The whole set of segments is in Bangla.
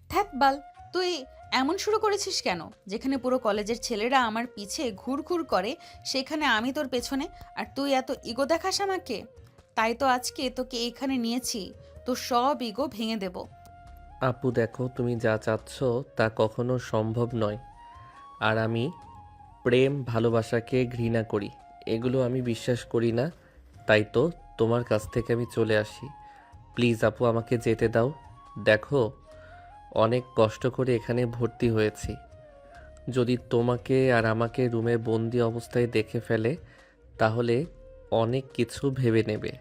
ধ্যাত বাল, তুই এমন শুরু করেছিস কেন? যেখানে পুরো কলেজের ছেলেরা আমার পিছে ঘুর ঘুর করে, সেখানে আমি তোর পেছনে, আর তুই এত ইগো দেখাস আমাকে। তাই তো আজকে তোকে এখানে নিয়েছি, তোর সব ইগো ভেঙে দেব। আপু দেখো, তুমি যা চাচ্ছ তা কখনো সম্ভব নয়। আর আমি প্রেম ভালোবাসাকে ঘৃণা করি, এগুলো আমি বিশ্বাস করি না। তাই তো তোমার কাছ থেকে আমি চলে আসি। প্লিজ আপু, আমাকে যেতে দাও। দেখো, অনেক কষ্ট করে এখানে ভর্তি হয়েছি। যদি তোমাকে আর আমাকে রুমে বন্দি অবস্থায় দেখে ফেলে, তাহলে অনেক কিছু ভেবে নেবে।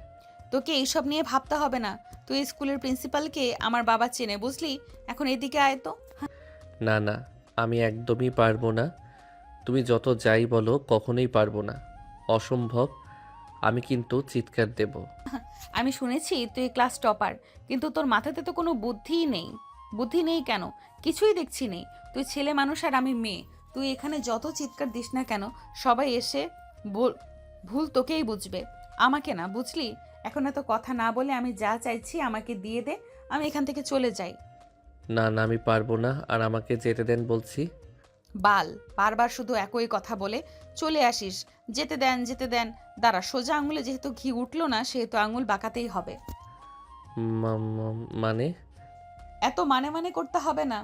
তোকে এইসব নিয়ে ভাবতে হবে না। তুই স্কুলের প্রিন্সিপালকে আমার বাবা চেনে, বুঝলি? এখন এদিকে আয় তো। না না, আমি একদমই পারবো না। তুমি যত যাই বলো, কখনোই পারবো না। অসম্ভব। আমি কিন্তু চিৎকার দেব। আমি শুনেছি তুই ক্লাস টপার, কিন্তু তোর মাথাতে তো কোনো বুদ্ধিই নেই। বুদ্ধি নেই কেন? কিছুই দেখছি নেই। তুই ছেলে মানুষ আর আমি মেয়ে। তুই এখানে যত চিৎকার দিস না কেন, সবাই এসে ভুল তোকেই বুঝবে, আমাকে না, বুঝলি? এখন এত কথা না বলে আমি যা চাইছি আমাকে দিয়ে দে, আমি এখান থেকে চলে যাই। না না, আমি পারবো না, আর আমাকে যেতে দেন বলছি। বাল, বারবার শুধু একই কথা বলে চলে আসিস। যেতে দেন, যেতে দেন। দাঁড়া, সোজা আঙুলে যেহেতু ঘি উঠলো না, সেহেতু আঙুল বাঁকাতেই হবে। মানে? এত মানে মানে করতে হবে না।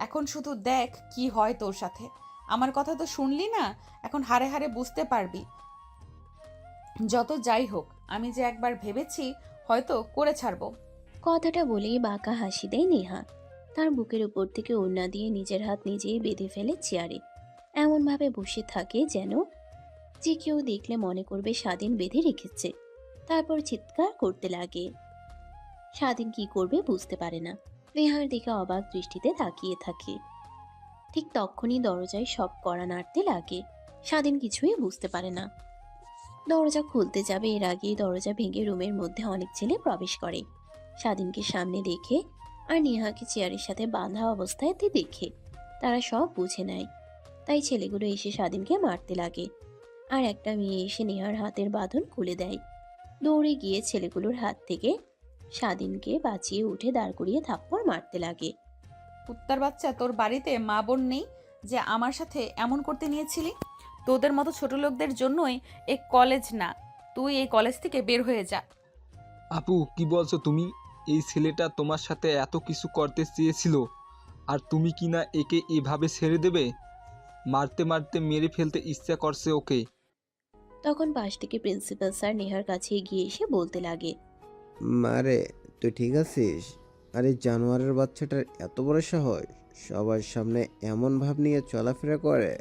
এখন শুধু দেখ কি হয় তোর সাথে। আমার কথা তো শুনলি না, এখন হাড়ে হাড়ে বুঝতে পারবি। যত যাই হোক, আমি যে একবার ভেবেছি হয়তো করে ছাড়বো। কথাটা বলেই বাঁকা হাসি দেয় নেহা। তার বুকের উপর থেকে ওড়না দিয়ে নিজের হাত নিজেই বেঁধে ফেলে চেয়ারে, এমনভাবে বসে থাকে যেন যে কেউ দেখলে মনে করবে স্বাধীন বেঁধে রেখেছে। তারপর চিৎকার করতে লাগে। স্বাধীন কি করবে বুঝতে পারে না, নেহার দিকে অবাক দৃষ্টিতে তাকিয়ে থাকে। ঠিক তখনই দরজায় সব কড়া নাড়তে লাগে। স্বাধীন কিছুই বুঝতে পারে না। দরজা খুলতে যাবে এর আগেই দরজা ভেঙে রুমের মধ্যে অনেক ছেলে প্রবেশ করে। স্বাধীনকে সামনে দেখে আর নেহাকে চেয়ারের সাথে বাঁধা অবস্থায় দেখে তারা সব বুঝে নেয়। তাই ছেলেগুলো এসে স্বাধীনকে মারতে লাগে। আর একটা মেয়ে এসে নেহার হাতের বাঁধন খুলে দেয়। দৌড়ে গিয়ে ছেলেগুলোর হাত থেকে স্বাধীনকে বাঁচিয়ে উঠে দাঁড় করিয়ে থাপ্পড় মারতে লাগে। কুত্তার বাচ্চা, তোর বাড়িতে মা বোন নেই যে আমার সাথে এমন করতে নিয়েছিলি? তোদের মতো ছোট লোকদের জন্যই এই কলেজ না। তুই এই কলেজ থেকে বের হয়ে যা। আপু কি বলছো তুমি? এই ছেলেটা তোমার সাথে এত কিছু করতে চেয়েছিল, আর তুমি কি না একে এভাবে ছেড়ে দেবে? মারতে মারতে মেরে ফেলতে ইচ্ছা করছে ওকে। তখন পাশ থেকে প্রিন্সিপাল স্যার নেহার কাছে এগিয়ে এসে বলতে লাগে। মারে, তুই ঠিক আছিস? আরে জানোয়ারের বাচ্চাটার এত বড় সাহস, সবার সামনে এমন ভাব নিয়ে চলাফেরা করে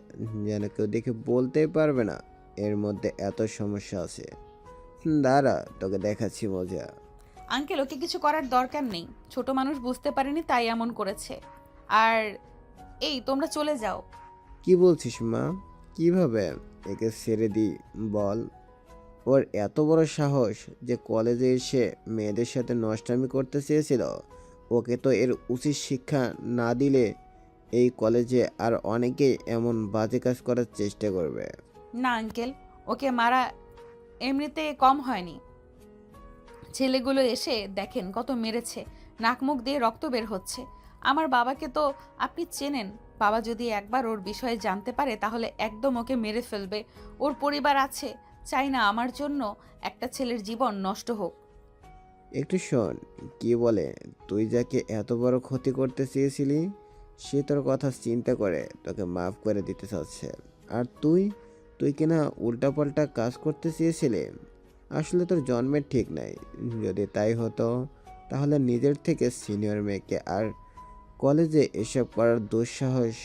যেন কেউ দেখে বলতেই পারবে না এর মধ্যে এত সমস্যা আছে। দাঁড়া, তোকে দেখাচ্ছি মজা। আঙ্কেল, ওকে কিছু করার দরকার নেই। ছোট মানুষ বুঝতে পারেনি তাই এমন করেছে। আর এই, তোমরা চলে যাও। কি বলছিস মা? কিভাবে একে ছেড়ে দিই বল? ওর এত বড় সাহস যে কলেজে এসে মেয়েদের সাথে নষ্টামি করতে চেয়েছিল। ওকে তো এর উচিত শিক্ষা না দিলে এই কলেজে আর অনেকেই এমন বাজে কাজ করার চেষ্টা করবে। না আঙ্কেল, ওকে মারা এমনিতে কম হয়নি। ছেলেগুলো এসে দেখেন কত মেরেছে, নাক মুখ দিয়ে রক্ত বের হচ্ছে। আমার বাবাকে তো আপনি চেনেন। বাবা যদি একবার ওর বিষয়ে জানতে পারে তাহলে একদম ওকে মেরে ফেলবে। ওর পরিবার আছে, চাই না আমার জন্য একটা ছেলের জীবন নষ্ট হোক। একটু শোন, কি বলে, তুই যাকে এত বড় ক্ষতি করতে চেয়েছিলি সে তোর কথা চিন্তা করে তোকে মাফ করে দিতে চাচ্ছে। আর তুই তুই কিনা উল্টাপাল্টা কাজ করতে চেয়েছিলি। আসলে তোর জন্মের ঠিক নাই। যদি তাই হতো তাহলে নিজের থেকে সিনিয়র মেয়েকে আর কলেজে এসব করার দুঃসাহস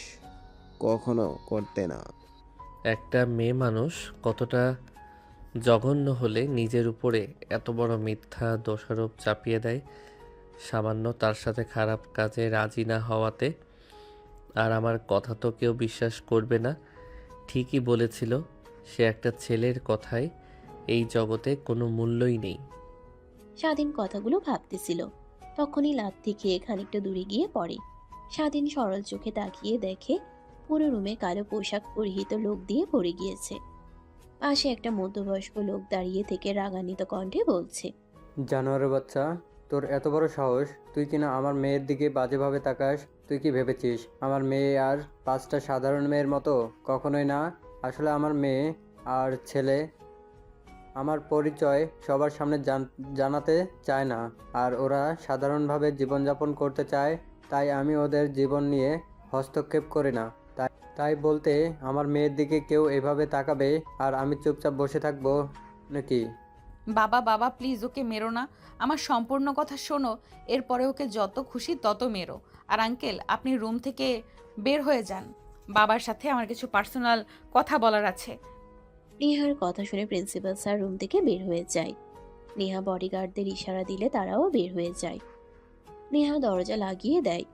কখনো করতে না। একটা মেয়ে মানুষ কতটা জঘন্য হলে নিজের উপরে এত বড় মিথ্যা দোষারোপ চাপিয়ে দেয়, সামান্য তার সাথে খারাপ কাজে রাজি না হওয়াতে। আর আমার কথা তো কেউ বিশ্বাস করবে না। ঠিকই বলেছিল, সে একটা ছেলের কথায় এই জগতে কোনো মূল্যই নেই। স্বাধীন কথাগুলো ভাবতেছিল। তখনই লাথি খেয়ে খানিকটা দূরে গিয়ে পড়ে। স্বাধীন সরল চোখে তাকিয়ে দেখে পুরো রুমে কালো পোশাক পরিহিত লোক দিয়ে ভরে গিয়েছে। পাশে একটা মধ্যবয়স্ক লোক দাঁড়িয়ে থেকে রাগান্বিত কণ্ঠে বলছে। জানোয়ারের বাচ্চা, তোর এত বড় সাহস, তুই কিনা আমার মেয়ের দিকে বাজেভাবে তাকাস? তুই কি ভেবেছিস আমার মেয়ে আর 5টা সাধারণ মেয়ের মতো? কখনোই না। আসলে আমার মেয়ে আর ছেলে আমার পরিচয় সবার সামনে জানাতে চায় না, আর ওরা সাধারণভাবে জীবনযাপন করতে চায়, তাই আমি ওদের জীবন নিয়ে হস্তক্ষেপ করি না। তাই তাই বলতে আমার মেয়ের দিকে কেউ এভাবে তাকাবে আর আমি চুপচাপ বসে থাকবো নাকি? বাবা বাবা প্লিজ ওকে মেরো না, আমার সম্পূর্ণ কথা শোনো, এরপরে ওকে যত খুশি তত মেরো। আর আঙ্কেল আপনি রুম থেকে বের হয়ে যান, বাবার সাথে আমার কিছু পার্সোনাল কথা বলার আছে। নেহার কথা শুনে প্রিন্সিপাল স্যার রুম থেকে বের হয়ে যায়। নেহা বডিগার্ডদের ইশারা দিলে তারাও বের হয়ে যায়। নেহা দরজা লাগিয়ে দেয়।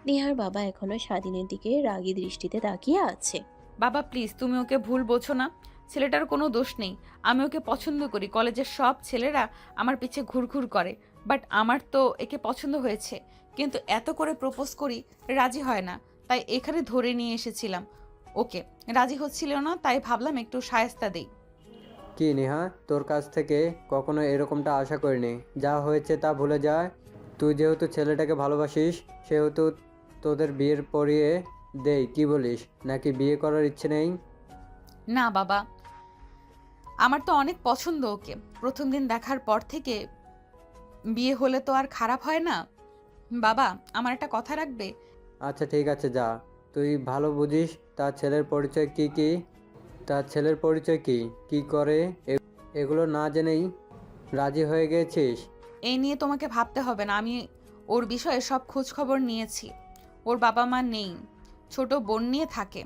নেহার বাবা এখনো স্বাধীনের দিকে রাগী দৃষ্টিতে তাকিয়ে আছে। বাবা প্লিজ তুমি ওকে ভুল বোঝো না, ছেলেটার কোনো দোষ নেই। আমি ওকে পছন্দ করি, কলেজের সব ছেলেরা আমার পিছে ঘুরঘুর করে, বাট আমার তো একে পছন্দ হয়েছে, কিন্তু এত করে প্রপোজ করি রাজি হয় না, তাই এখানে ধরে নিয়ে এসেছিলাম ওকে। রাজি হচ্ছিল না, তাই ভাবলাম একটু শায়েস্তা দেই। কি নেহা, তোর কাছ থেকে কখনো এরকমটা আশা করিনি। যা হয়েছে তা ভুলে যায়। তুই যেহেতু ছেলেটাকে ভালোবাসিস, সেহেতু তোদের বিয়ের পরিয়ে দেই, কি বলিস? নাকি বিয়ে করার ইচ্ছে নেই? না বাবা, আমার তো অনেক পছন্দ ওকে, প্রথম দিন দেখার পর থেকে। বিয়ে হলে তো আর খারাপ হয় না। বাবা আমার একটা কথা রাখবে? আচ্ছা ঠিক আছে, যা। তুই ভালো বুঝিস তার ছেলের পরিচয় কি কি? তার ছেলের পরিচয় কি কি করে, এগুলো না জেনেই রাজি হয়ে গেছিস? এই নিয়ে তোমাকে ভাবতে হবে না, আমি ওর বিষয়ে সব খোঁজ খবর নিয়েছি। ওর বাবা মা নেই, ছোট বোন নিয়ে থাকে।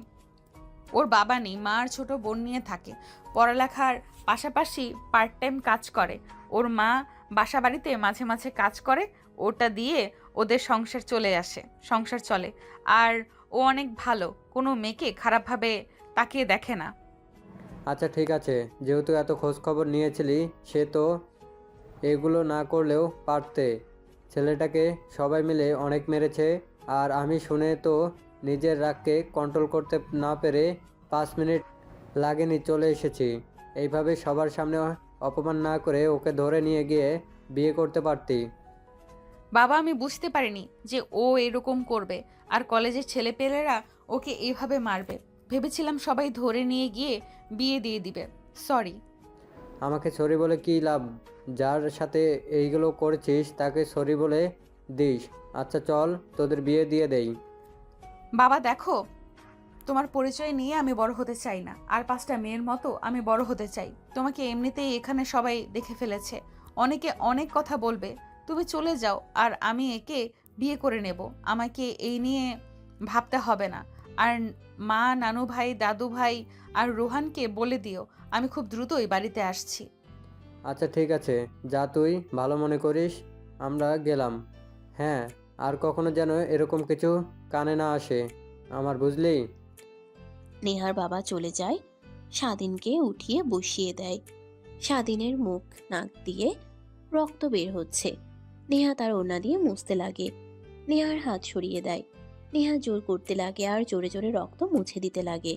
ওর বাবা নেই, মা আর ছোট বোন নিয়ে থাকে। পড়ালেখার পাশাপাশি পার্ট টাইম কাজ করে। ওর মা বাসা বাড়িতে মাঝে মাঝে কাজ করে, ওটা দিয়ে ওদের সংসার চলে। আর ও অনেক ভালো, কোনো মেয়েকে খারাপভাবে তাকিয়ে দেখে না। আচ্ছা ঠিক আছে, যেহেতু এত খোঁজ খবর নিয়েছিলি, সে তো এগুলো না করলেও পারতে। ছেলেটাকে সবাই মিলে অনেক মেরেছে, আর আমি শুনে তো নিজের রাগকে কন্ট্রোল করতে না পেরে 5 মিনিট লাগেনি চলে এসেছি। এইভাবে সবার সামনে অপমান না করে ওকে ধরে নিয়ে গিয়ে বিয়ে করতে পারতি। বাবা আমি বুঝতে পারিনি যে ও এরকম করবে, আর কলেজের ছেলেপেলেরা ওকে এইভাবে মারবে। ভেবেছিলাম সবাই ধরে নিয়ে গিয়ে বিয়ে দিয়ে দিবে। সরি। আমাকে সরি বলে কী লাভ? যার সাথে এইগুলো করেছিস তাকে সরি বলে দিস। আচ্ছা চল, তোদের বিয়ে দিয়ে দেই। বাবা দেখো, তোমার পরিচয় নিয়ে আমি বড় হতে চাই না, আর 5টা মেয়ের মতো আমি বড় হতে চাই। তোমাকে এমনিতেই এখানে সবাই দেখে ফেলেছে, অনেকে অনেক কথা বলবে। তুমি চলে যাও, আর আমি একে বিয়ে করে নেব। আমাকে এই নিয়ে ভাবতে হবে না। আর মা, নানু ভাই, দাদু ভাই আর রোহানকে বলে দিও আমি খুব দ্রুতই বাড়িতে আসছি। আচ্ছা ঠিক আছে, যা তুই ভালো মনে করিস। আমরা গেলাম। হ্যাঁ, আর কখনো যেন এরকম কিছু কানে না আসে আমার, বুঝলি? নেহার বাবা চলে যায়। স্বাধীনকে উঠিয়ে বসিয়ে দেয়। স্বাধীনের মুখ নাক দিয়ে রক্ত বের হচ্ছে। নেহা তার ওড়না দিয়ে মুছতে লাগে। নেহার হাত সরিয়ে দেয়। নেহা জোর করতে লাগে আর জোরে জোরে রক্ত মুছে দিতে লাগে।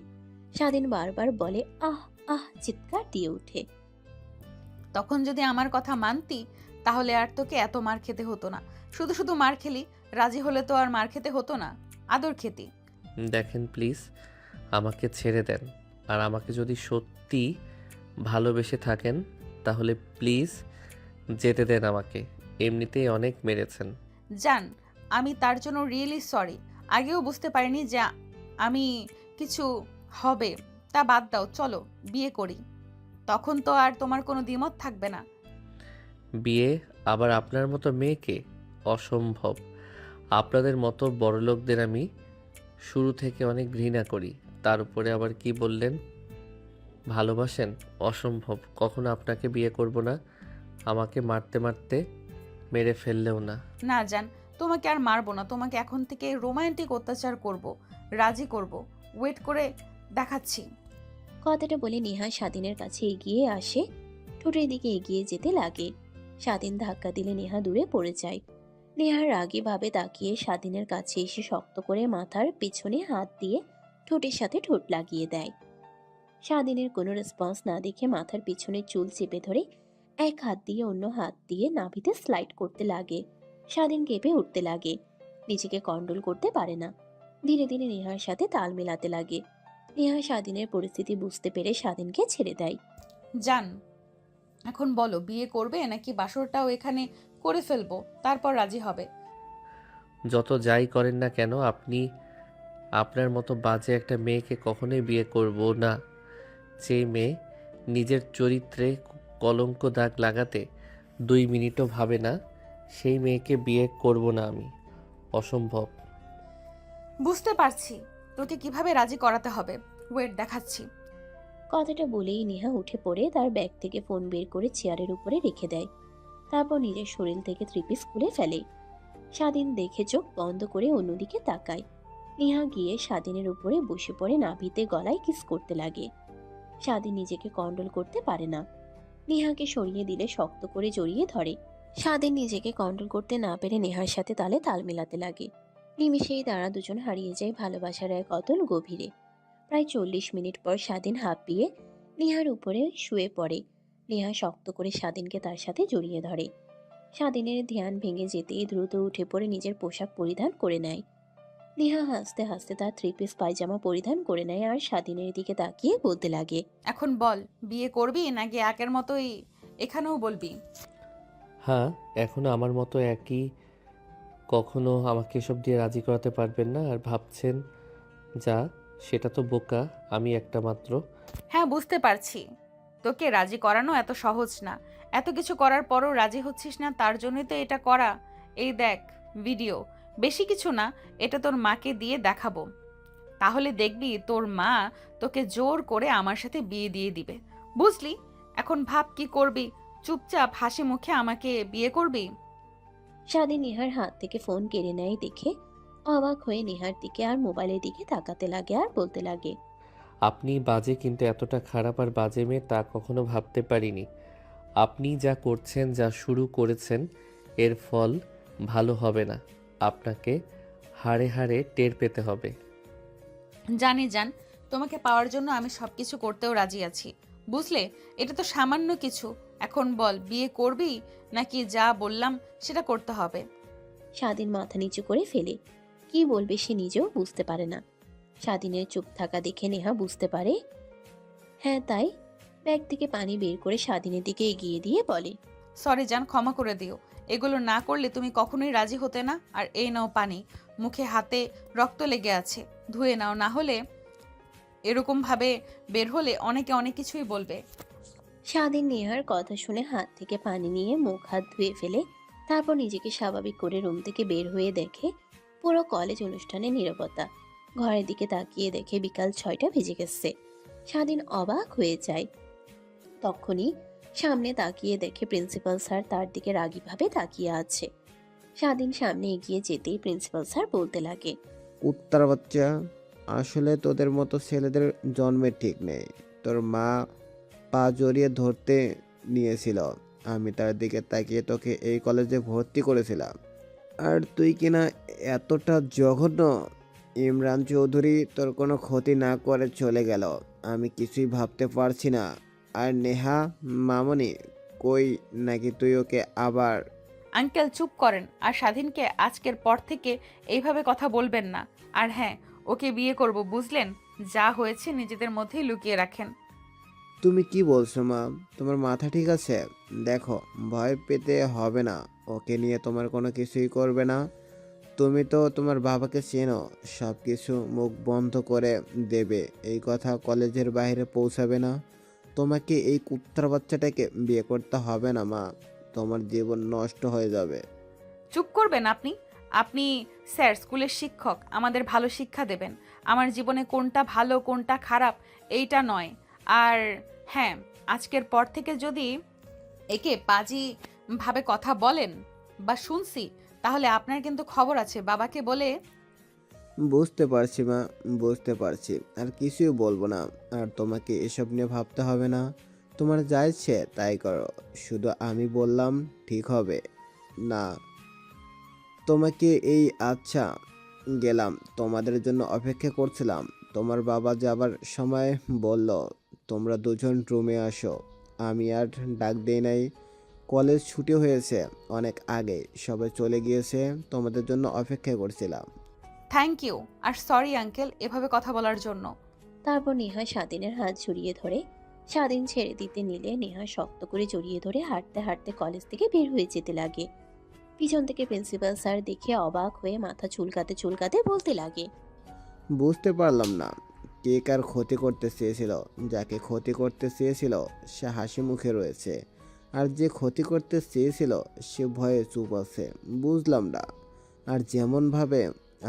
স্বাধীন বারবার বলে আহ আহ, চিৎকার দিয়ে ওঠে। তখন যদি আমার কথা মানতি, তাহলে আর তোকে এত মার খেতে হতো না। শুধু শুধু মার খেলি, রাজি হলে তো আর মার খেতে হতো না, আদর খেতি। দেখেন প্লিজ, আমাকে ছেড়ে দেন। আর আমাকে যদি সত্যি ভালোবেসে থাকেন তাহলে প্লিজ যেতে দেন আমাকে। এমনিতেই অনেক মেরেছেন। জান, আমি তার জন্য রিয়েলি সরি। আগেও বুঝতে পারিনি যে আমি কিছু হবে। তা বাদ দাও, চলো বিয়ে করি। তখন তো আর তোমার কোনো দ্বিমত থাকবে না। বিয়ে আবার আপনার মতো মেয়েকে? অসম্ভব। আপনাদের মতো বড়লোকদের আমি শুরু থেকে অনেক ঘৃণা করি। তার উপরে আবার কি বললেন ভালোবাসেন? অসম্ভব, কখনো আপনাকে বিয়ে করব না। আমাকে মারতে মারতে মেরে ফেললেও না। না জান, তোমাকে আর মারবো না, তোমাকে এখন থেকে রোমান্টিক অত্যাচার করব, রাজি করব। ওয়েট করে দেখাচ্ছি। কথাটা বলে নেহা স্বাধীনের কাছে এগিয়ে আসে। ঠোঁটের দিকে এগিয়ে যেতে লাগে। স্বাধীন ধাক্কা দিলে নেহা দূরে পড়ে যায়। নেহার রাগী ভাবে তাকিয়ে স্বাধীনের কাছে এসে শক্ত করে মাথার পিছনে হাত দিয়ে ঠোঁটের সাথে ঠোঁট লাগিয়ে দেয়। স্বাধীনের কোনো রেসপন্স না দেখে মাথার পিছনে চুল চেপে ধরে এক হাত দিয়ে অন্য হাত দিয়ে নাভিতে স্লাইড করতে লাগে। স্বাধীন কেঁপে উঠতে লাগে, নিজেকে কন্ট্রোল করতে পারে না। ধীরে ধীরে নেহার সাথে তাল মেলাতে লাগে। নেহা স্বাধীনের পরিস্থিতি বুঝতে পেরে স্বাধীনকে ছেড়ে দেয়। যান, এখন বলো বিয়ে করবে নাকি বাসরটাও এখানে করে ফেলবো, তারপর রাজি হবে? যত যাই করেন না কেন, আপনি আপনার মতো বাজে একটা মেয়েকে কখনোই বিয়ে করব না। যে মেয়ে নিজের চরিত্রে কলঙ্ক দাগ লাগাতে 2 মিনিটও ভাবে না, সেই মেয়েকে বিয়ে করব না আমি। অসম্ভব। বুঝতে পারছি তোকে কিভাবে রাজি করাতে হবে, ওয়েট দেখাচ্ছি। কথাটা বলেই নেহা উঠে পড়ে তার ব্যাগ থেকে ফোন বের করে চেয়ারের উপরে রেখে দেয়। তারপর নিজের শরীর থেকে 3 পিস খুলে ফেলে। স্বাধীন দেখে চোখ বন্ধ করে অন্যদিকে তাকায়। নেহা গিয়ে স্বাধীনের উপরে বসে পড়ে নাভিতে গলায় কিস করতে লাগে। স্বাধীন নিজেকে কন্ট্রোল করতে পারে না। নেহাকে সরিয়ে দিলে শক্ত করে জড়িয়ে ধরে। স্বাধীন নিজেকে কন্ট্রোল করতে না পেরে নেহার সাথে তালে তাল মেলাতে লাগে। নিমেষেই তারা দুজন হারিয়ে যায় ভালোবাসার এক অতল গভীরে। প্রায় 40 মিনিট পর স্বাধীন হাঁপিয়ে নেহার উপরে শুয়ে পড়ে। নেহা শক্ত করে স্বাধীনকে তার সাথে জড়িয়ে ধরে। স্বাধীনের ধ্যান ভেঙে যেতেই দ্রুত উঠে পড়ে নিজের পোশাক পরিধান করে নেয়। নেহা হাসতে হাসতে তার 3 পিস পায়জামা পরিধান করে নেয় আর স্বাধীনের দিকে তাকিয়ে বলতে লাগে, এখন বল বিয়ে করবি নাকি একের মতোই এখানেও বলবি? হ্যাঁ, এখনো আমার মতো একই। কখনো আমাকে এসব দিয়ে রাজি করাতে পারবেন না। আর ভাবছেন যা, সেটা তো বোকা। আমি একটা মাত্র। হ্যাঁ বুঝতে পারছি, তোকে রাজি করানো এত সহজ না। এত কিছু করার পরও রাজি হচ্ছিস না, তার জন্যই তো এটা করা। এই দেখ ভিডিও, বেশি কিছু না, এটা তোর মাকে দিয়ে দেখাবো। তাহলে দেখবি তোর মা তোকে জোর করে আমার সাথে বিয়ে দিয়ে দিবে, বুঝলি? এখন ভাব কি করবি, চুপচাপ হাসি মুখে আমাকে বিয়ে করবি? স্বাধীন নেহার হাত থেকে ফোন কেড়ে নেয় দেখে অবাক হয়ে নেহার দিকে আর মোবাইলের দিকে তাকাতে লাগে আর বলতে লাগে, আপনি বাজে, কিন্তু এতটা খারাপ আর বাজে মেয়ে তা কখনো ভাবতে পারিনি। আপনি যা করছেন, যা শুরু করেছেন, এর ফল ভালো হবে না। আপনাকে হাড়ে হাড়ে টের পেতে হবে। জানি জান, তোমাকে পাওয়ার জন্য আমি সবকিছু করতেও রাজি আছি, বুঝলে? এটা তো সামান্য কিছু। এখন বল বিয়ে করবি নাকি যা বললাম সেটা করতে হবে? স্বাধীন মাথা নিচু করে ফেলে। কি বলবে সে নিজেও বুঝতে পারে না। স্বাধীনের চুপ থাকা দেখে নেহা বুঝতে পারে হ্যাঁ তাই। ব্যাগ থেকে পানি বের করে স্বাধীনের দিকে এগিয়ে দিয়ে বলে, সরি জান, ক্ষমা করে দিও। এগুলো না করলে তুমি কখনোই রাজি হতে না। আর এই নাও পানি, মুখে হাতে রক্ত লেগে আছে, ধুয়ে নাও, না হলে এরকম ভাবে বের হলে অনেকে অনেক কিছুই বলবে। স্বাধীন নেহার কথা শুনে হাত থেকে পানি নিয়ে মুখ হাত ধুয়ে ফেলে। তারপর নিজেকে স্বাভাবিক করে রুম থেকে বের হয়ে দেখে পুরো কলেজ অনুষ্ঠানে নীরবতা। ঘরের দিকে তাকিয়ে দেখে বিকাল 6টা বেজে গেছে। স্বাধীন অবাক হয়ে যায়। তখনই সামনে তাকিয়ে দেখে প্রিন্সিপাল স্যার তার দিকে রাগীভাবে তাকিয়ে আছে। স্বাধীন সামনে এগিয়ে যেতেই প্রিন্সিপাল স্যার বলতে লাগে, উত্তর বাচ্চা, আসলে তোদের মতো ছেলেদের জন্মের ঠিক নেই। তোর মা পা জড়িয়ে ধরতে নিয়েছিল, আমি তার দিকে তাকিয়ে তোকে এই কলেজে ভর্তি করেছিলাম, আর তুই কিনা এতটা জঘন্য। ইমরান চৌধুরী তোর কোনো ক্ষতি না করে চলে গেল, আমি কিছুই ভাবতে পারছি না। আর নেহা মামনি কই, নাকি তুই ওকে আবার? আঙ্কেল চুপ করেন, আর স্বাধীনকে আজকের পর থেকে এইভাবে কথা বলবেন না। আর হ্যাঁ, ওকে বিয়ে করব, বুঝলেন? যা হয়েছে নিজেদের মধ্যেই লুকিয়ে রাখেন। তুমি কি বলছো মা? তোমার মাথা ঠিক আছে? দেখো, ভয় পেতে হবে না, ওকে নিয়ে তোমার কোনো কিছুই করবে না। তুমি তো তোমার বাবাকে চেনো, সব কিছু মুখ বন্ধ করে দেবে, এই কথা কলেজের বাইরে পৌঁছাবে না। তোমাকে এই কুত্তার বাচ্চাটাকে বিয়ে করতে হবে না মা, তোমার জীবন নষ্ট হয়ে যাবে। চুপ করবেন আপনি? আপনি স্যার, স্কুলের শিক্ষক, আমাদের ভালো শিক্ষা দেবেন। আমার জীবনে কোনটা ভালো কোনটা খারাপ এইটা নয়। আর হ্যাঁ, আজকের পর থেকে যদি একে পাজি ভাবে কথা বলেন বা শুনছি, তাহলে আপনার কিন্তু খবর আছে। বাবাকে বলে বুঝতে পারছি মা, বুঝতে পারছি, আর কিছুই বলবো না। আর তোমাকে এসব নিয়ে ভাবতে হবে না, তোমার যা ইচ্ছে তাই করো, শুধু আমি বললাম ঠিক হবে না। তোমাকে এই আচ্ছা, গেলাম, তোমাদের জন্য অপেক্ষা করছিলাম। তোমার বাবা যাবার সময় বলল তোমরা দুজন রুমে আসো, আমি আর ডাক দেই নাই। কলেজ ছুটি হয়েছে অনেক আগে, সবাই চলে গিয়েছে, তোমাদের জন্য অপেক্ষা করছিলাম। থ্যাংক ইউ আর সরি আঙ্কেল এভাবে কথা বলার জন্য। তারপর নেহা স্বাধীনের হাত জড়িয়ে ধরে। স্বাধীন ছেড়ে দিতে নিলে নেহা শক্ত করে জড়িয়ে ধরে হাঁটতে হাঁটতে কলেজ থেকে বের হয়ে যেতে লাগে। পিছন থেকে প্রিন্সিপাল স্যার দেখে অবাক হয়ে মাথা চুলকাতে চুলকাতে বলতে লাগে, বুঝতে পারলাম না কে কার ক্ষতি করতে চেয়েছিল। যাকে ক্ষতি করতে চেয়েছিল সে হাসি মুখে রয়েছে, আর যে ক্ষতি করতে চেয়েছিল সে ভয়ে চুপ আছে। বুঝলাম না। আর যেমনভাবে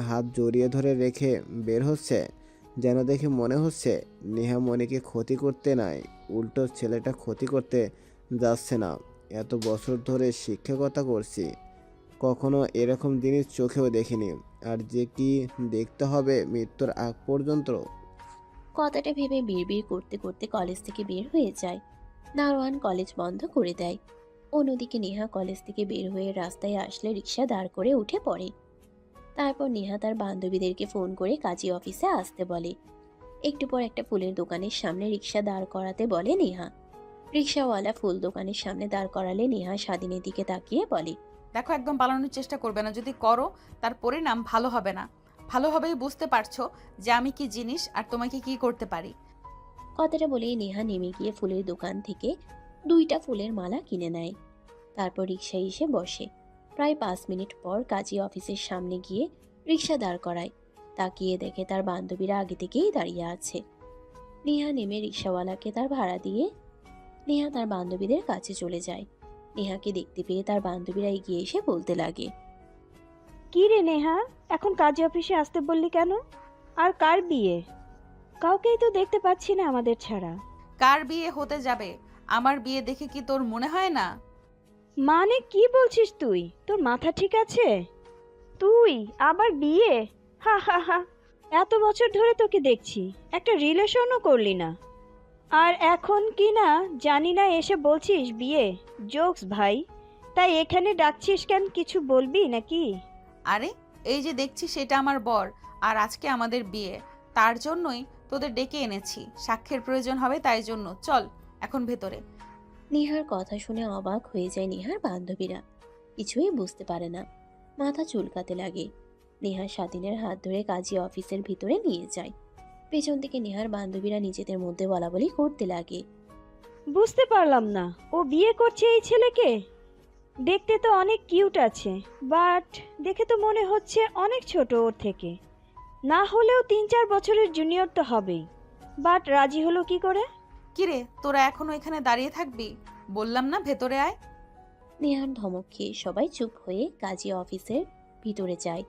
হাত জড়িয়ে ধরে রেখে বের হচ্ছে, যেন দেখে মনে হচ্ছে নেহা মনিকে ক্ষতি করতে নাই, উল্টো ছেলেটা ক্ষতি করতে যাচ্ছে না। এত বছর ধরে শিক্ষকতা করছি, কখনো এরকম জিনিস চোখেও দেখিনি। আর যে কি দেখতে হবে মৃত্যুর আগ পর্যন্ত। কথাটা ভেবে বিড়বিড় করতে করতে কলেজ থেকে বের হয়ে যায়। দারোয়ান কলেজ বন্ধ করে দেয়। অন্যদিকে নেহা কলেজ থেকে বের হয়ে রাস্তায় আসলে রিক্সা দাঁড় করে উঠে পড়ে। তারপর নেহা তার বান্ধবীদেরকে ফোন করে কাজী অফিসে আসতে বলে। একটু পর একটা ফুলের দোকানের সামনে রিক্সা দাঁড় করাতে বলে নেহা। রিক্সাওয়ালা ফুল দোকানের সামনে দাঁড় করালে নেহা স্বাধীনের দিকে তাকিয়ে বলে, দেখো একদম পালানোর চেষ্টা করবে না, যদি করো তার পরিণাম ভালো হবে না। ভালোভাবেই বুঝতে পারছো যে আমি কি জিনিস আর তোমাকে কি করতে পারি। কথাটা বলেই নেহা নেমে গিয়ে ফুলের দোকান থেকে 2টা ফুলের মালা কিনে নেয়। তারপর রিক্সায় এসে বসে। প্রায় 5 মিনিট পর কাজী অফিসের সামনে গিয়ে রিক্সা দাঁড় করায়। তাকিয়ে দেখে তার বান্ধবীরা আগে থেকেই দাঁড়িয়ে আছে। নেহা নেমে রিক্সাওয়ালাকে তার ভাড়া দিয়ে নেহা তার বান্ধবীদের কাছে চলে যায়। নেহাকে দেখতে পেয়ে তার বান্ধবীরা এগিয়ে এসে বলতে লাগে, কি রে নেহা, এখন কাজী অফিসে আসতে বললি কেন? আর কার বিয়ে? কাউকেই তো দেখতে পাচ্ছি না আমাদের ছাড়া। কার বিয়ে হতে যাবে? আমার বিয়ে দেখে কি তোর মনে হয় না? মানে কি বলছিস তুই? তোর মাথা ঠিক আছে? তুই আবার বিয়ে? হা হা হা। এত বছর ধরে তোকে দেখছি, একটা রিলেশনও করলি না, আর এখন কি না জানি না এসে বলছিস বিয়ে। জোকস ভাই। তাই এখানে ডাকছিস কেন, কিছু বলবি নাকি? আরে এই যে দেখছি সেটা আমার বর, আর আজকে আমাদের বিয়ে। তার জন্যই তোদের ডেকে এনেছি, সাক্ষ্যের প্রয়োজন হবে, তাই জন্য চল এখন ভেতরে। নেহার কথা শুনে অবাক হয়ে যায় নেহার বান্ধবীরা। কিছুই বুঝতে পারে না, মাথা চুলকাতে লাগে। নেহা স্বাধীনের হাত ধরে কাজী অফিসের ভিতরে নিয়ে যায়। পেছন থেকে নেহার বান্ধবীরা নিজেদের মধ্যে বলাবলি করতে লাগে। বুঝতে পারলাম না, ও বিয়ে করছে এই ছেলেকে? দেখতে তো অনেক কিউট আছে, বাট দেখে তো মনে হচ্ছে অনেক ছোট ওর থেকে। না হলেও 3-4 বছরের জুনিয়র তো হবেই। বাট রাজি হলো কি করে? কিরে তোরা এখনো এখানে দাঁড়িয়ে থাকবি? বললাম না ভেতরে আয়। নেহার ধমক খেয়ে সবাই চুপ হয়ে কাজী অফিসের ভিতরে যায়।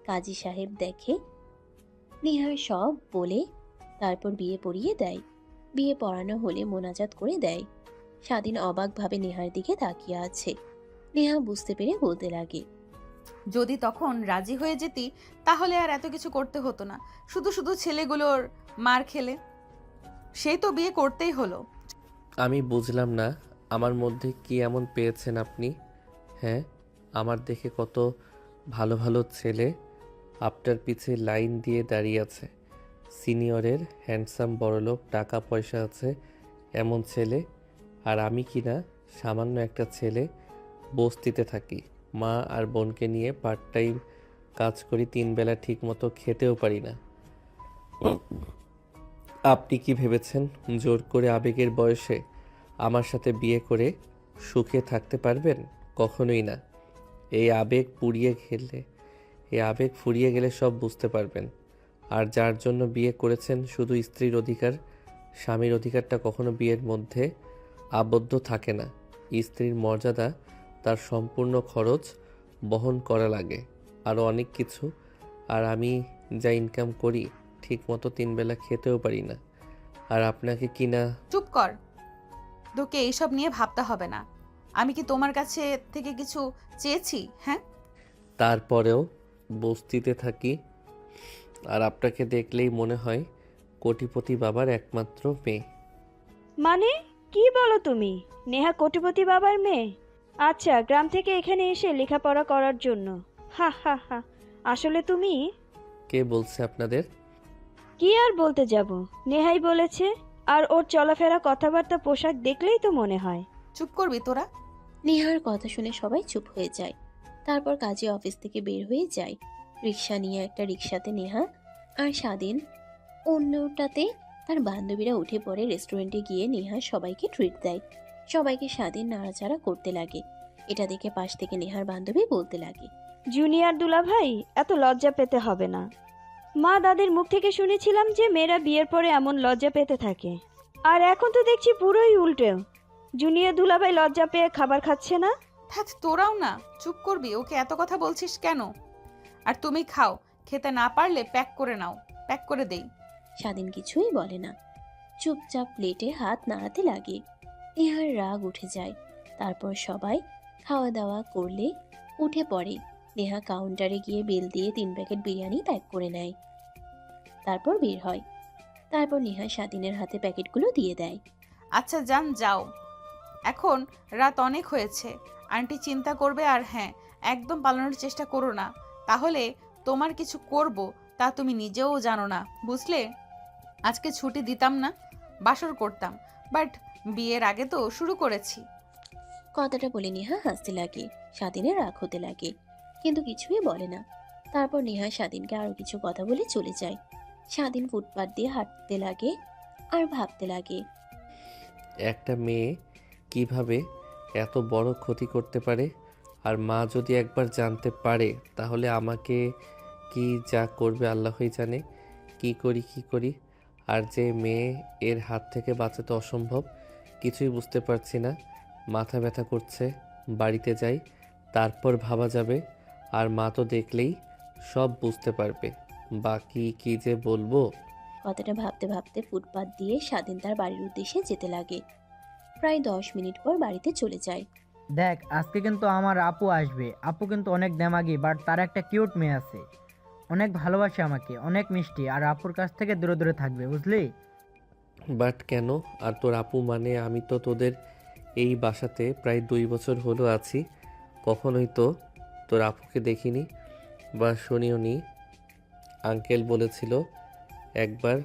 কাজী সাহেব দেখে নেহার সব বলে তারপর বিয়ে পড়িয়ে দেয়। বিয়ে পড়ানো হলে মোনাজাত করে দেয়। স্বাধীন অবাকভাবে নেহার দিকে তাকিয়ে আছে। নেহা বুঝতে পেরে বলতে লাগে, যদি তখন রাজি হয়ে যেতি তাহলে আর এত কিছু করতে হতো না, শুধু শুধু ছেলেগুলোর মার খেলে। সেই তো বিয়ে করতেই হলো। আমি বুঝলাম না আমার মধ্যে কি এমন পেয়েছেন আপনি। হ্যাঁ, আমার দেখে কত ভালো ভালো ছেলে আপনার পিছে লাইন দিয়ে দাঁড়িয়ে আছে। সিনিয়রের হ্যান্ডসাম বড়লোক, টাকা পয়সা আছে এমন ছেলে, আর আমি কি না সামান্য একটা ছেলে, বস্তিতে থাকি, মা আর বোনকে নিয়ে পার্ট টাইম কাজ করি, 3 বেলা ঠিক মতো খেতেও পারি না। আপনি কি ভেবেছেন জোর করে আবেগের বয়সে আমার সাথে বিয়ে করে সুখে থাকতে পারবেন? কখনোই না। এই আবেগ ফুরিয়ে গেলে সব বুঝতে পারবেন। আর যার জন্য বিয়ে করেছেন শুধু স্ত্রীর অধিকার, স্বামীর অধিকারটা কখনো বিয়ের মধ্যে আবদ্ধ থাকে না। স্ত্রীর মর্যাদা, তার সম্পূর্ণ খরচ বহন করা লাগে, আরও অনেক কিছু। আর আমি যা ইনকাম করি ঠিক মতো 3 বেলা খেতেও পারি না। আর আপনাকে কিনা। চুপ কর, তোকে এইসব নিয়ে ভাবতে হবে না। আমি কি তোমার কাছে থেকে কিছু চেয়েছি? হ্যাঁ, তারপরেও বস্তিতে থাকি, আর আপনাকে দেখলেই মনে হয় কোটিপতি বাবার একমাত্র মেয়ে। মানে কি বলো তুমি? নেহা কোটিপতি বাবার মেয়ে? আচ্ছা, গ্রাম থেকে এখানে এসে লেখাপড়া করার জন্য? হা হা হা। আসলে তুমি? কে বলছে আপনাদের? কি আর বলতে যাব, নেহাই বলেছে। আর ওর চলাফেরা, কথাবার্তা, পোশাক দেখলেই তো মনে হয়। চুপ করবি তোরা? নেহার কথা শুনে সবাই চুপ হয়ে যায়। তারপর কাজী অফিস থেকে বের হয়ে যায়। রিক্সা নিয়ে একটা রিক্সাতে নেহা আর স্বাধীন, অন্যটাতে তার বান্ধবীরা উঠে পড়ে। রেস্টুরেন্টে গিয়ে নেহা সবাইকে ট্রিট দেয়। সবাইকে স্বাধীন নাড়াচাড়া করতে লাগে। এটা দেখে পাশ থেকে নেহার বান্ধবী বলতে লাগে, জুনিয়র দুলাভাই, এত লজ্জা পেতে হবে না। মা দাদির মুখ থেকে শুনেছিলাম যে মেয়েরা বিয়ের পরে এমন লজ্জা পেতে থাকে, আর এখন তো দেখছি পুরোই উল্টো। জুনিয়র দুলাভাই লজ্জা পেয়ে খাবার খাচ্ছে না। ধ্যাৎ, তোরাও না চুপ করবি? ওকে এত কথা বলছিস কেন? আর তুমি খাও, খেতে না পারলে প্যাক করে নাও, প্যাক করে দেই। স্বাধীন কিছুই বলে না, চুপচাপ প্লেটে হাত নাড়াতে লাগে। নেহার রাগ উঠে যায়। তারপর সবাই খাওয়া দাওয়া করলে উঠে পড়ে। নেহা কাউন্টারে গিয়ে বিল দিয়ে 3 প্যাকেট বিরিয়ানি প্যাক করে নেয়। তারপর বের হয়। তারপর নেহা স্বাধীনের হাতে প্যাকেটগুলো দিয়ে দেয়। আচ্ছা যান, যাও, এখন রাত অনেক হয়েছে। আন্টি চিন্তা করবে। আর হ্যাঁ, একদম পালানোর চেষ্টা করো না, তাহলে তোমার কিছু করব তা তুমি নিজেও জানো না, বুঝলে? আজকে ছুটি দিতাম না, বাসর করতাম, বাট বিয়ের আগে তো শুরু করেছি। কথাটা বলে নেহা হাসতে লাগে। স্বাধীনের রাগ হতে লাগে, কিন্তু কিছুই বলে না। তারপর নেহা স্বাধীনকে আরো কিছু কথা বলে চলে যায়। স্বাধীন ফুটপাত দিয়ে হাঁটতে লাগে আর ভাবতে লাগে, একটা মেয়ে কিভাবে এত বড় ক্ষতি করতে পারে? আর মা যদি একবার জানতে পারে তাহলে আমাকে কি যা করবে আল্লাহই জানে। কি করি। আর যে মেয়ে, এর হাত থেকে বাঁচাতে অসম্ভব। কিছুই বুঝতে পারছি না, মাথা ব্যথা করছে। বাড়িতে যাই, তারপর ভাবা যাবে। আর মা তো দেখলেই সব বুঝতে পারবে। বাকি কি যে বলবো। কথাটা ভাবতে ভাবতে ফুটপাত দিয়ে স্বাধীন তার বাড়ির উদ্দেশ্যে যেতে লাগে। প্রায় 10 মিনিট পর বাড়িতে চলে যায়। দেখ, আজকে কিন্তু আমার আপু আসবে। আপু কিন্তু অনেক দেমাগি, বাট তার একটা কিউট মেয়ে আছে, অনেক ভালোবাসে আমাকে, অনেক মিষ্টি। আর আপুর কাছ থেকে দূরে দূরে থাকবে, বুঝলি? বাট কেন? আর তোর আপু মানে? আমি তো তোদের এই বাসাতে প্রায় 2 বছর হলো আছি, কখনোই তো তোর আপুকে দেখিনি বা শুনিও নি। আঙ্কেল বলেছিল একবার,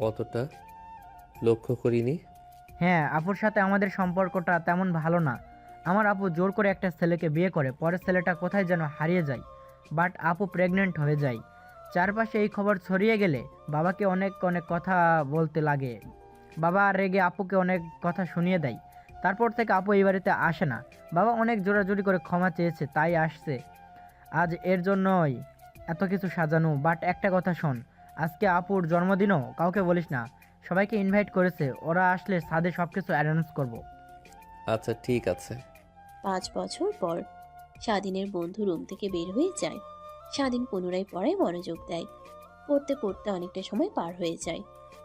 অতটা লক্ষ্য করিনি। হ্যাঁ, আপুর সাথে আমাদের সম্পর্কটা তেমন ভালো না। আমার আপু জোর করে একটা ছেলেকে বিয়ে করে, পরে ছেলেটা কোথায় যেন হারিয়ে যায়। বাট আপু প্রেগনেন্ট হয়ে যায়। চারপাশে এই খবর ছড়িয়ে গেলে বাবাকে অনেক অনেক কথা বলতে লাগে। বাবা রেগে আপুকে অনেক কথা শুনিয়ে দেয়। তারপর থেকে আপু এই বাড়িতে আসে না। বাবা অনেক জোরাজুরি করে ক্ষমা চেয়েছে, তাই আসছে আজ। এর জন্যই এত কিছু সাজানো। বাট একটা কথা শোন, আজকে আপুর জন্মদিনও কাউকে বলিস না। সবাইকে ইনভাইট করেছে, ওরা আসলে ছাদে সব কিছু অ্যারেঞ্জ করবো। আচ্ছা ঠিক আছে। 5 বছর পর স্বাধীনের বন্ধু রুম থেকে বের হয়ে যায়। স্বাধীন পুনরায় পড়ায় মনোযোগ দেয়। পড়তে পড়তে অনেকটা সময় পার হয়ে যায়।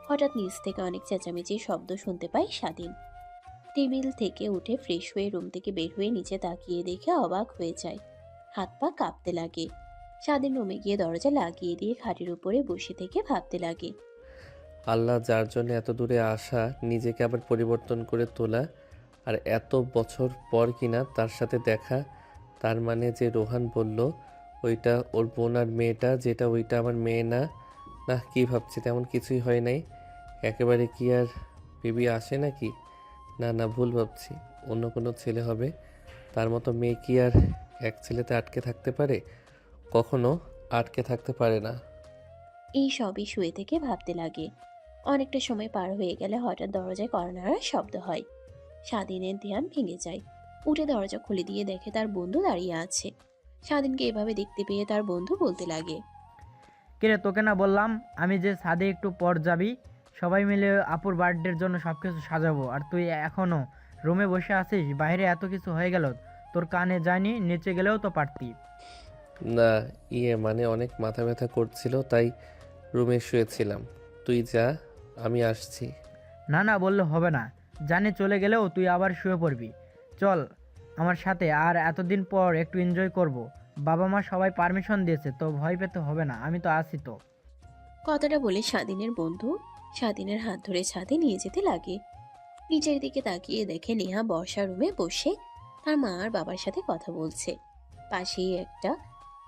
হঠাৎ নিচ থেকে অনেক চেঁচামেচির শব্দ শুনতে পায় স্বাধীন। টেবিল থেকে উঠে ফ্রেশ হয়ে রুম থেকে বের হয়ে নিচে তাকিয়ে দেখে অবাক হয়ে যায়। হাত পা কাঁপতে লাগে। স্বাধীন রুমে গিয়ে দরজা লাগিয়ে দিয়ে খাটের উপরে বসে থেকে ভাবতে লাগে, আল্লাহ যার জন্য এত দূরে আসা, নিজেকে আবার পরিবর্তন করে তোলা, আর এত বছর পর কিনা তার সাথে দেখা। তার মানে যে রোহান বলল ওইটা ওর বোন, আর মেয়েটা যেটা ওইটা আমার মেয়ে না। না, কি ভাবছি, তেমন কিছুই হয় নাই। একেবারে কি আর বেবি আসে নাকি? না, ভুল ভাবছি। অন্য কোনো ছেলে হবে। তার মতো মেয়ে কি আর এক ছেলেতে আটকে থাকতে পারে? কখনো আটকে থাকতে পারে না। এই সবই শুয়ে থেকে ভাবতে লাগে। অনেকটা সময় পার হয়ে গেলে হঠাৎ দরজায় কড়া নাড়ার শব্দ হয়। স্বাধীনের ধ্যান ভেঙে যায়। উঠে দরজা খুলে দিয়ে দেখে তার বন্ধু দাঁড়িয়ে আছে। স্বাধীনকে এভাবে দেখতে পেয়ে তার বন্ধু বলতে লাগে, কিরে, তোকে না বললাম আমি যে ছাদে একটু পর যাবি? সবাই মিলে আপুর বার্থডের জন্য সব কিছু সাজাবো, আর তুই এখনও রুমে বসে আছিস? বাইরে এত কিছু হয়ে গেল, তোর কানে যায়নি? নিচে গেলেও তো পারতি। না, মানে অনেক মাথা ব্যথা করছিল, তাই রুমে শুয়েছিলাম। তুই যা, আমি আসছি। না বললে হবে না। জানি চলে গেলেও তুই আবার শুয়ে পড়বি। চল আমার সাথে, আর এতদিন পর একটু এনজয় করব। বাবা মা সবাই পারমিশন দিয়েছে, তো ভয় পেতে হবে না, আমি তো আছি তো। কথাটা বলে স্বাধীনের বন্ধু স্বাধীনের হাত ধরে ছাদে নিয়ে যেতে লাগে। নিচের দিকে তাকিয়ে দেখে নেহা বর্ষা রুমে বসে তার মা আর বাবার সাথে কথা বলছে। পাশেই একটা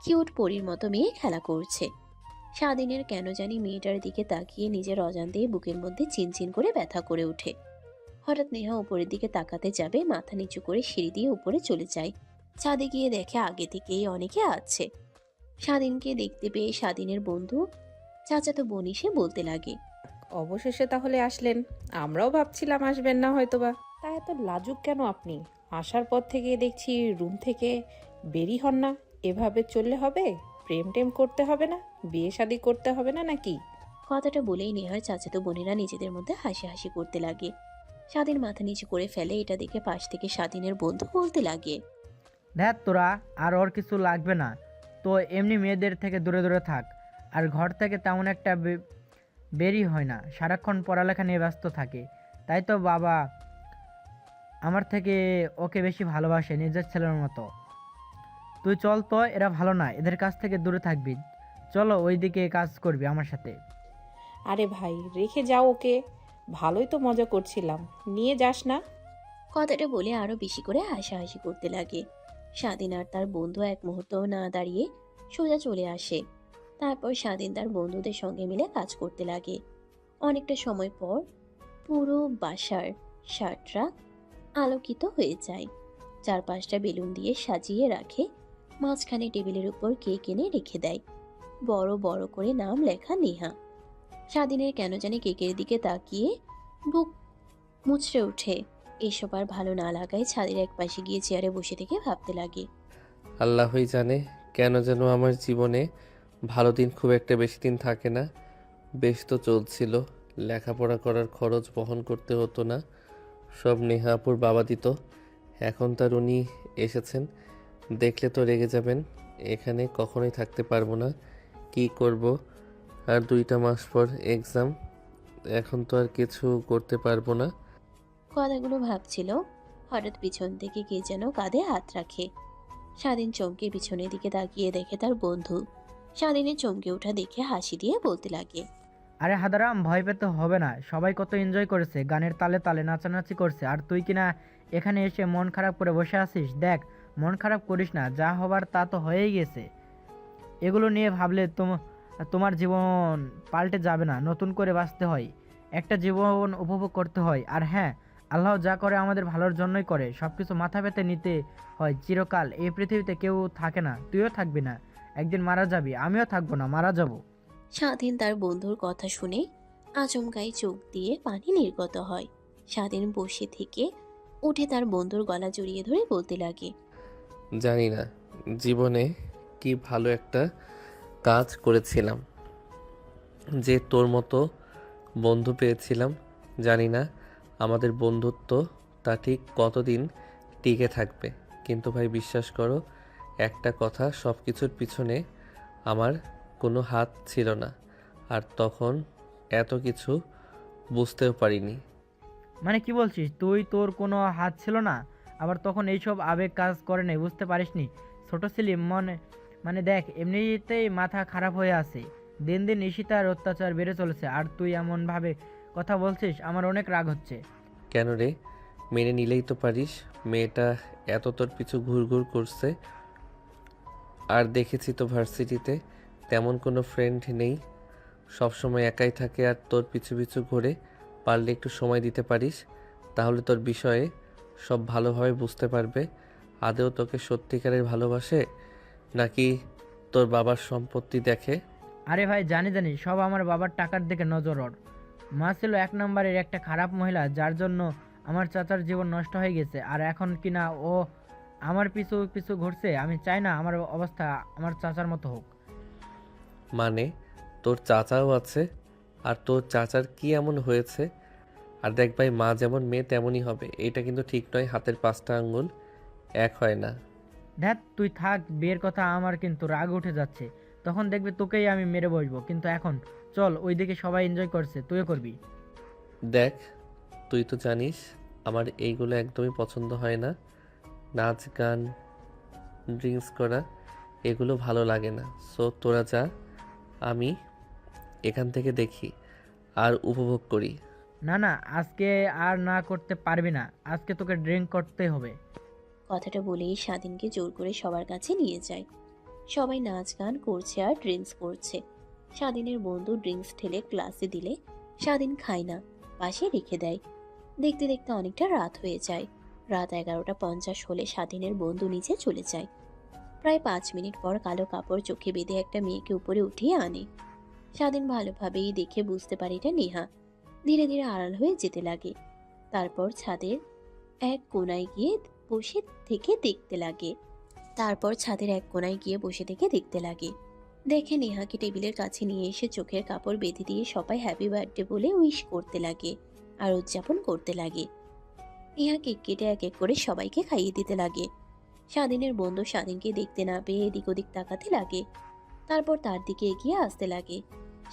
কিউট পরীর মতো মেয়ে খেলা করছে। স্বাধীনের কেন জানি মেয়েটার দিকে তাকিয়ে নিজের অজান্তেই বুকের মধ্যে চিনচিন করে ব্যথা করে ওঠে। হঠাৎ নেহা উপরের দিকে তাকাতে যাবে, মাথা নিচু করে সিঁড়ি দিয়ে উপরে চলে যায়। ছাদে গিয়ে দেখে আগে থেকেই অনেকে আছে। স্বাধীনকে দেখতে পেয়ে স্বাধীনের বন্ধু চাচাতো বোন এসে বলতে লাগে, অবশেষে তাহলে আসলেন। আমরাও ভাবছিলাম আসবেন না হয়তোবা। তা এত লাজুক কেন আপনি? আসার পর থেকে দেখছি রুম থেকে বেরি হন না। এভাবে চললে হবে? প্রেম টেম করতে হবে না? বিয়ে শাদী করতে হবে না নাকি? কথাটা বলেই নেহার চাচাতো বোনেরা নিজেদের মধ্যে হাসি করতে লাগে। স্বাধীন মাথা নিচু করে ফেলে, এটা দেখে পাশ থেকে স্বাধীনের বন্ধু বলতে লাগে, দেখ তোরা, আর ওর কিছু লাগবে না তো, এমনি মেয়েদের থেকে দূরে দূরে থাক। আর ঘর থেকে তেমন একটা বেরি হয় না, সারাক্ষণ পড়ালেখা নিয়ে ব্যস্ত থাকে। তাই তো বাবা আমার থেকে ওকে বেশি ভালোবাসে, নিজের ছেলের মতো। তুই চল তো, এরা ভালো না, এদের কাছ থেকে দূরে থাকবি। চলো ওইদিকে কাজ করবি আমার সাথে। আরে ভাই, রেখে যাও ওকে। ভালোই তো মজা করছিলাম, নিয়ে যাস না। কথাটা বলে আরো বেশি করে হাসাহাসি করতে লাগে। স্বাধীন আর তার বন্ধু এক মুহূর্তও না দাঁড়িয়ে সোজা চলে আসে। তারপর স্বাধীন তার বন্ধুদের সঙ্গে মিলে কাজ করতে লাগে। অনেকটা সময় পর পুরো বাসার শার্টরা আলোকিত হয়ে যায়। চারপাশটা বেলুন দিয়ে সাজিয়ে রাখে। মাঝখানে টেবিলের উপর কেক এনে রেখে দেয়, বড় বড় করে নাম লেখা নেহা। স্বাধীনের কেন জানি কেকের দিকে তাকিয়ে বুক মুচড়ে ওঠে। এসব আর ভালো না লাগায় ছাদের এক পাশে গিয়ে চেয়ারে বসে থেকে ভাবতে লাগে, আল্লাহই জানে কেন যেন আমার জীবনে ভালো দিন খুব একটা বেশি দিন থাকে না। বেশ তো চলছিল, লেখাপড়া করার খরচ বহন করতে হতো না, সব নেহাপুর বাবা দিত। এখন তার উনি এসেছেন, দেখলে তো রেগে যাবেন। এখানে কখনোই থাকতে পারবো না। কি করব? আর 2টা মাস পর এক্সাম, এখন তো আর কিছু করতে পারবো না। কথাগুলো ভাবছিল, হঠাৎ পিছন থেকে কে যেন কাঁধে হাত রাখে। স্বাধীন চমকে পিছনের দিকে তাকিয়ে দেখে তার বন্ধু। স্বাধীনের চমকে ওঠা দেখে হাসি দিয়ে বলতে লাগে, আরে হাদারাম, ভয় পেতে হবে না, সবাই কত এনজয় করেছে, গানের তালে তালে নাচানাচি করছে, আর তুই কিনা এখানে এসে মন খারাপ করে বসে আছিস। দেখ, মন খারাপ করিস না, যা হবার তা তো হয়েই গেছে। এগুলো নিয়ে ভাবলে তোমার জীবন পাল্টে যাবে না, নতুন করে বাঁচতে হয়, একটা জীবন উপভোগ করতে হয়। আর হ্যাঁ, আল্লাহ যা করে আমাদের ভালোর জন্যই করে, সব কিছু মাথা পেতে নিতে হয়। চিরকাল এই পৃথিবীতে কেউ থাকে না, তুইও থাকবি না, একদিন মারা যাবি, আমিও থাকবো না, মারা যাব। স্বাধীন তার বন্ধুর কথা শুনে আচমকাই চোখ দিয়ে পানি নির্গত হয়। স্বাধীন বসে থেকে উঠে তার বন্ধুর গলা জড়িয়ে ধরে বলতে লাগে, জানি না জীবনে কি ভালো একটা কাজ করেছিলাম যে তোর মতো বন্ধু পেয়েছিলাম। জানি না আমাদের বন্ধুত্ব তা ঠিক কতদিন টিকে থাকবে, কিন্তু ভাই বিশ্বাস করো একটা কথা, সব কিছুর পিছনে আমার কোনো হাত ছিল না, আর তখন এত কিছু বুঝতেও পারিনি। মানে কি বলছিস তুই? তোর কোনো হাত ছিল না? আবার তখন এইসব আবেগ কাজ করে নাই, বুঝতে পারিসনি? ছোট ছিলি মানে দেখ, এমনিতেই মাথা খারাপ হয়ে আছে, দিন দিন ঈশিতার অত্যাচার বেড়ে চলেছে, আর তুই এমনভাবে কথা বলছিস, আমার অনেক রাগ হচ্ছে। কেন রে, মেনে নিলেই তো পারিস। মেয়েটা এত তোর পিছু ঘুরঘুর করছে, আর দেখেছি তো ভার্সিটিতে তেমন কোনো ফ্রেন্ড নেই, সবসময় একাই থাকে আর তোর পিছু পিছু ঘুরে। পারলে একটু সময় দিতে পারিস, তাহলে তোর বিষয়ে সব ভালোভাবে বুঝতে পারবে। আদেও তোকে সত্যিকারের ভালোবাসে নাকি তোর বাবার সম্পত্তি দেখে? আরে ভাই, জানি জানি, সব আমার বাবার টাকার দিকে নজর ওর। মা ছিল 1 নম্বরের একটা খারাপ মহিলা, যার জন্য আমার চাচার জীবন নষ্ট হয়ে গেছে, আর এখন কিনা ও আমার পিছু পিছু ঘুরছে। আমি চাই না আমার অবস্থা আমার চাচার মতো হোক। মানে তোর চাচাও আছে, আর তোর চাচার কি এমন হয়েছে? আর দেখ ভাই, মা যেমন মেয়ে তেমনই হবে, এটা কিন্তু ঠিক নয়। হাতের 5টা আঙ্গুল এক হয় না। দেখ তুই থাক, বিয়ের কথা আমার কিন্তু রাগ উঠে যাচ্ছে, তখন দেখবি তোকেই আমি মেরে বসবো। কিন্তু এখন চল, ওইদিকে সবাই এনজয় করছে, তুইও করবি। দেখ, তুই তো জানিস আমার এইগুলো একদমই পছন্দ হয় না। নাচ গান ড্রিঙ্কস করা এগুলো ভালো লাগে না। সো তোরা যা, আমি এখান থেকে দেখি আর উপভোগ করি। না না, আজকে আর না করতে পারবি না, আজকে তোকে ড্রিঙ্ক করতে হবে। কথাটা বলেই স্বাধীনকে জোর করে সবার কাছে নিয়ে যায়। সবাই নাচ গান করছে আর ড্রিঙ্কস করছে। স্বাধীনের বন্ধু ড্রিঙ্কস ঢেলে ক্লাসে দিলে স্বাধীন খায় না, পাশে রেখে দেয়। দেখতে দেখতে অনেকটা রাত হয়ে যায়। রাত 11:50 হলে স্বাধীনের বন্ধু নিচে চলে যায়। প্রায় 5 মিনিট পর কালো কাপড় চোখে বেঁধে একটা মেয়েকে উপরে উঠিয়ে আনে। স্বাধীন ভালোভাবেই দেখে বুঝতে পারে এটা নেহা। ধীরে ধীরে আড়াল হয়ে যেতে লাগে। তারপর ছাদের এক কোণায় গিয়ে বসে থেকে দেখতে লাগে। দেখে নেহাকে টেবিলের কাছে নিয়ে এসে চোখের কাপড় বেঁধে দিয়ে সবাই হ্যাপি বার্থডে বলে উইশ করতে লাগে আর উদযাপন করতে লাগে। নেহা কেক কেটে এক এক করে সবাইকে খাইয়ে দিতে লাগে। স্বাধীনের বন্ধু স্বাধীনকে দেখতে না পেয়ে এদিক ওদিক তাকাতে লাগে। তারপর তার দিকে এগিয়ে আসতে লাগে।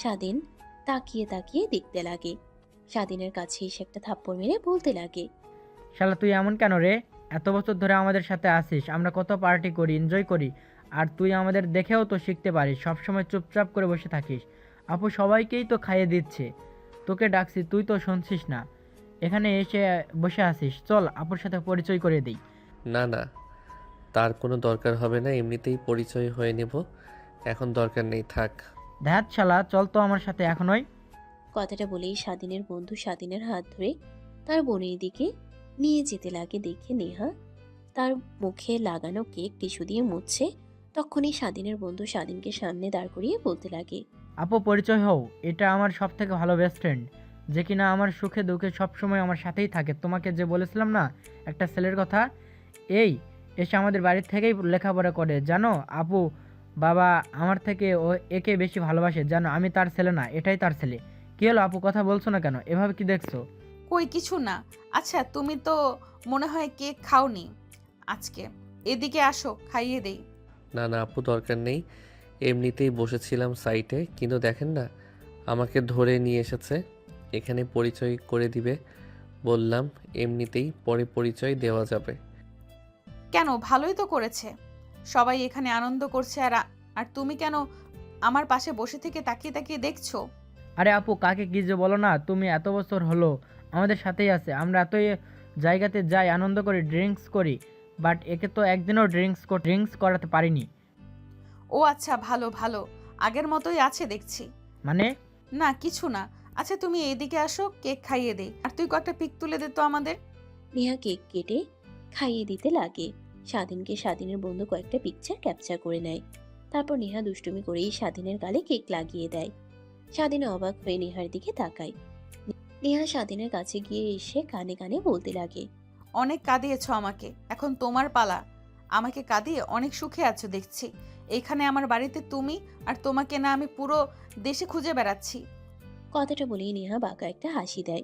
স্বাধীন তাকিয়ে তাকিয়ে দেখতে লাগে। স্বাধীনের কাছে এসে একটা থাপ্পড় মেরে বলতে লাগে, শালা তুই এমন কেন রে? এত বছর ধরে আমাদের সাথে আসিস, আমরা কত পার্টি করি, এনজয় করি, আর তুই আমাদের দেখেও তো শিখতে পারিস, সবসময় চুপচাপ করে বসে থাকিস। আপু সবাইকেই তো খাইয়ে দিচ্ছে, তোকে ডাকছি তুই তো শুনছিস না, এখানে এসে বসে আসিস। চল আপুর সাথে পরিচয় করে দিই। না না, তার কোনো দরকার হবে না, এমনিতেই পরিচয় হয়ে নেব, এখন দরকার নেই, থাক। ধ্যাত শালা, চল তো আমার সাথে এখনই। কথাটা বলেই স্বাধীনের বন্ধু স্বাধীনের হাত ধরে তার বোনের দিকে নিয়ে যেতে লাগে। দেখে নেহা তার মুখে লাগানো কেক টিস্যু দিয়ে মুছছে। তখনই স্বাধীনের বন্ধু স্বাধীনকে সামনে দাঁড় করিয়ে বলতে লাগে, আপু পরিচয় হও, এটা আমার সব থেকে ভালো বেস্ট ফ্রেন্ড, যে কিনা আমার সুখে দুঃখে সবসময় আমার সাথেই থাকে। তোমাকে যে বলেছিলাম না একটা ছেলের কথা, এই এসে আমাদের বাড়ির থেকেই লেখাপড়া করে, জানো আপু। বাবা আমার থেকে ও একে বেশি ভালোবাসে, জানো আমি তার ছেলে না, এটাই তার ছেলে। কি হলো আপু, কথা বলছো না কেন? এভাবে কি দেখছো? কই কিছু না। আচ্ছা তুমি তো মনে হয় কেক খাওনি আজকে, এদিকে আসো খাইয়ে দেই। না না আপু, দরকার নেই, এমনিতেই বসেছিলাম সাইটে, কিন্তু দেখেন না আমাকে ধরে নিয়ে এসেছে, এখানে পরিচয় করে দিবে বললাম, এমনিতেই পরে পরিচয় দেওয়া যাবে। কেন, ভালোই তো করেছে, সবাই এখানে আনন্দ করছে, আর তুমি কেন আমার পাশে বসে থেকে তাকিয়ে তাকিয়ে দেখছো? আরে আপু কাকে কি যে বলো না, তুমি এত বছর হলো আমাদের সাথেই আছে, আমরা এতই জায়গাতে যাই, আনন্দ করি, ড্রিঙ্কস করি, বাট একে তো একদিনও ড্রিঙ্কস করাতে পারিনি। ও আচ্ছা, ভালো ভালো, আগের মতোই আছে দেখছি। মানে? না কিছু না। আচ্ছা তুমি এদিকে আসো, কেক খাইয়ে দেই, আর তুই কয়েকটা পিক তুলে দে তো আমাদের। নেহা কেক কেটে খাইয়ে দিতে লাগে। স্বাধীনকে স্বাধীনের বন্ধু কয়েকটা পিকচার ক্যাপচার করে নেয়। তারপর নেহা দুষ্টুমি করেই স্বাধীনের গালে কেক লাগিয়ে দেয়। স্বাধীন অবাক হয়ে নেহার দিকে তাকায়। নেহা স্বাধীনের কাছে গিয়ে এসে কানে কানে বলতে লাগে, অনেক কাঁদিয়েছো আমাকে, এখন তোমার পালা। আমাকে কাঁদিয়ে অনেক সুখে আছো দেখছি। এইখানে আমার বাড়িতে তুমি, আর তোমাকে না আমি পুরো দেশে খুঁজে বেড়াচ্ছি। কথাটা বলেই নেহা বাঁকা একটা হাসি দেয়।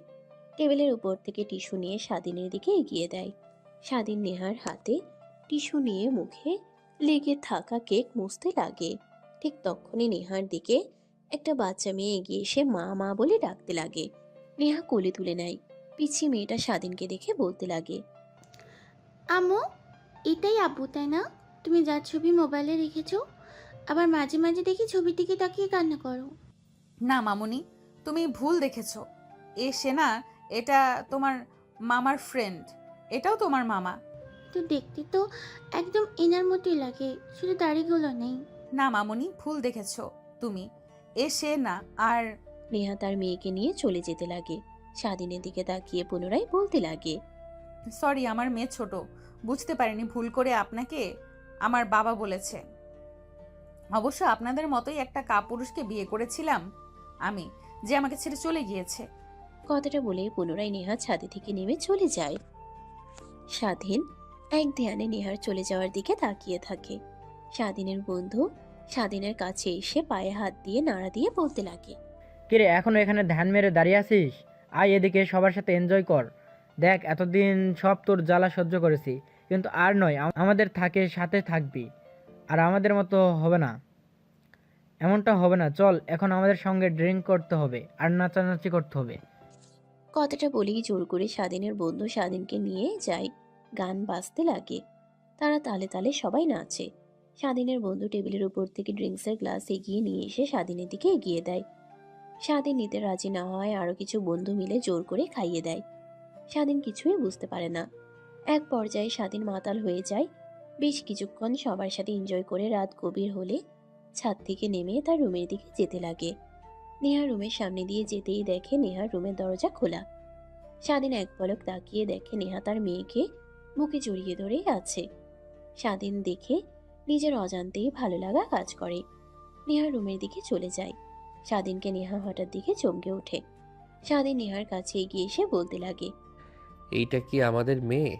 টেবিলের উপর থেকে টিস্যু নিয়ে স্বাধীনের দিকে এগিয়ে দেয়। স্বাধীন নেহার হাতে টিস্যু নিয়ে মুখে লেগে থাকা কেক মুছতে লাগে। ঠিক তখনই নেহার দিকে একটা বাচ্চা মেয়ে এগিয়ে এসে মা মা বলে ডাকতে লাগে। নেহা কোলে তুলে নেয়। পিচ্ছি মেয়েটা স্বাধীনকে দেখে বলতে লাগে, আম্মু, এটাই আব্বু তাই না? তুমি যার ছবি মোবাইলে রেখেছো, আবার মাঝে মাঝে দেখি ছবির দিকে তাকিয়ে কান্না করো। না মামুনি, তুমি ভুল দেখেছো। সে না, এটা তোমার মামার ফ্রেন্ড, এটাও তোমার মামা। তো দেখতে তো একদম এনার মতোই লাগে, শুধু দাড়িগুলো নেই। না মামুনি, ভুল দেখেছো তুমি, সে না। আর নেহা তার মেয়েকে নিয়ে চলে যেতে লাগে। স্বাধীনের দিকে তাকিয়ে পুনরায় বলতে লাগে, সরি, আমার মেয়ে ছোট, বুঝতে পারিনি, ভুল করে আপনাকে আমার বাবা বলেছে। অবশ্য আপনাদের মতোই একটা কাপুরুষকে বিয়ে করেছিলাম আমি, যে আমাকে ছেড়ে চলে গিয়েছে। কথাটা বলে পুনরায় নেহা ছাদে থেকে নেমে চলে যায়। স্বাধীন এক ধ্যানে নেহার চলে যাওয়ার দিকে তাকিয়ে থাকে। স্বাধীনের বন্ধু স্বাধীনের কাছে এসে পায়ে হাত দিয়ে নাড়া দিয়ে বলতে লাগে, কিরে এখনো এখানে ধ্যান মেরে দাঁড়িয়ে আছিস? আয় এদিকে, সবার সাথে এনজয় কর। দেখ এতদিন সব তোর জ্বালা সহ্য করেছি, কিন্তু আর নয়, আমাদের থাকে সাথে থাকবি, আর আমাদের মতো হবে না, এমনটা হবে না। চল এখন আমাদের সঙ্গে ড্রিঙ্ক করতে হবে আর নাচানাচি করতে হবে। কথাটা বলেই জোর করে স্বাধীনের বন্ধু স্বাধীনকে নিয়ে যায়। গান বাজতে লাগে। তারা তালে তালে সবাই নাচে। স্বাধীনের বন্ধু টেবিলের উপর থেকে ড্রিঙ্কসের গ্লাস এগিয়ে নিয়ে এসে স্বাধীনের দিকে এগিয়ে দেয়। স্বাধীন নিতে রাজি না হয় আরো কিছু বন্ধু মিলে জোর করে খাইয়ে দেয়। স্বাধীন কিছুই বুঝতে পারে না। এক পর্যায়ে স্বাধীন মাতাল হয়ে যায়। বেশ কিছুক্ষণ সবার সাথে এনজয় করে রাত গভীর হলে ছাদ থেকে নেমে তার রুমের দিকে যেতে লাগে। নেহার রুমের সামনে দিয়ে যেতেই দেখে নেহার রুমের দরজা খোলা। স্বাধীন এক পলক তাকিয়ে দেখে নেহা তার মেয়েকে বুকে জড়িয়ে ধরে আছে। স্বাধীন দেখে নিজের অজান্তেই ভালো লাগা কাজ করে। নেহা রুমের দিকে চলে যায়। স্বাধীনকে নেহা হঠাৎ দিকে চমকে ওঠে। স্বাধীন নেহার কাছে এগিয়ে এসে বলতে লাগে, এইটা কি আমাদের মেয়ে?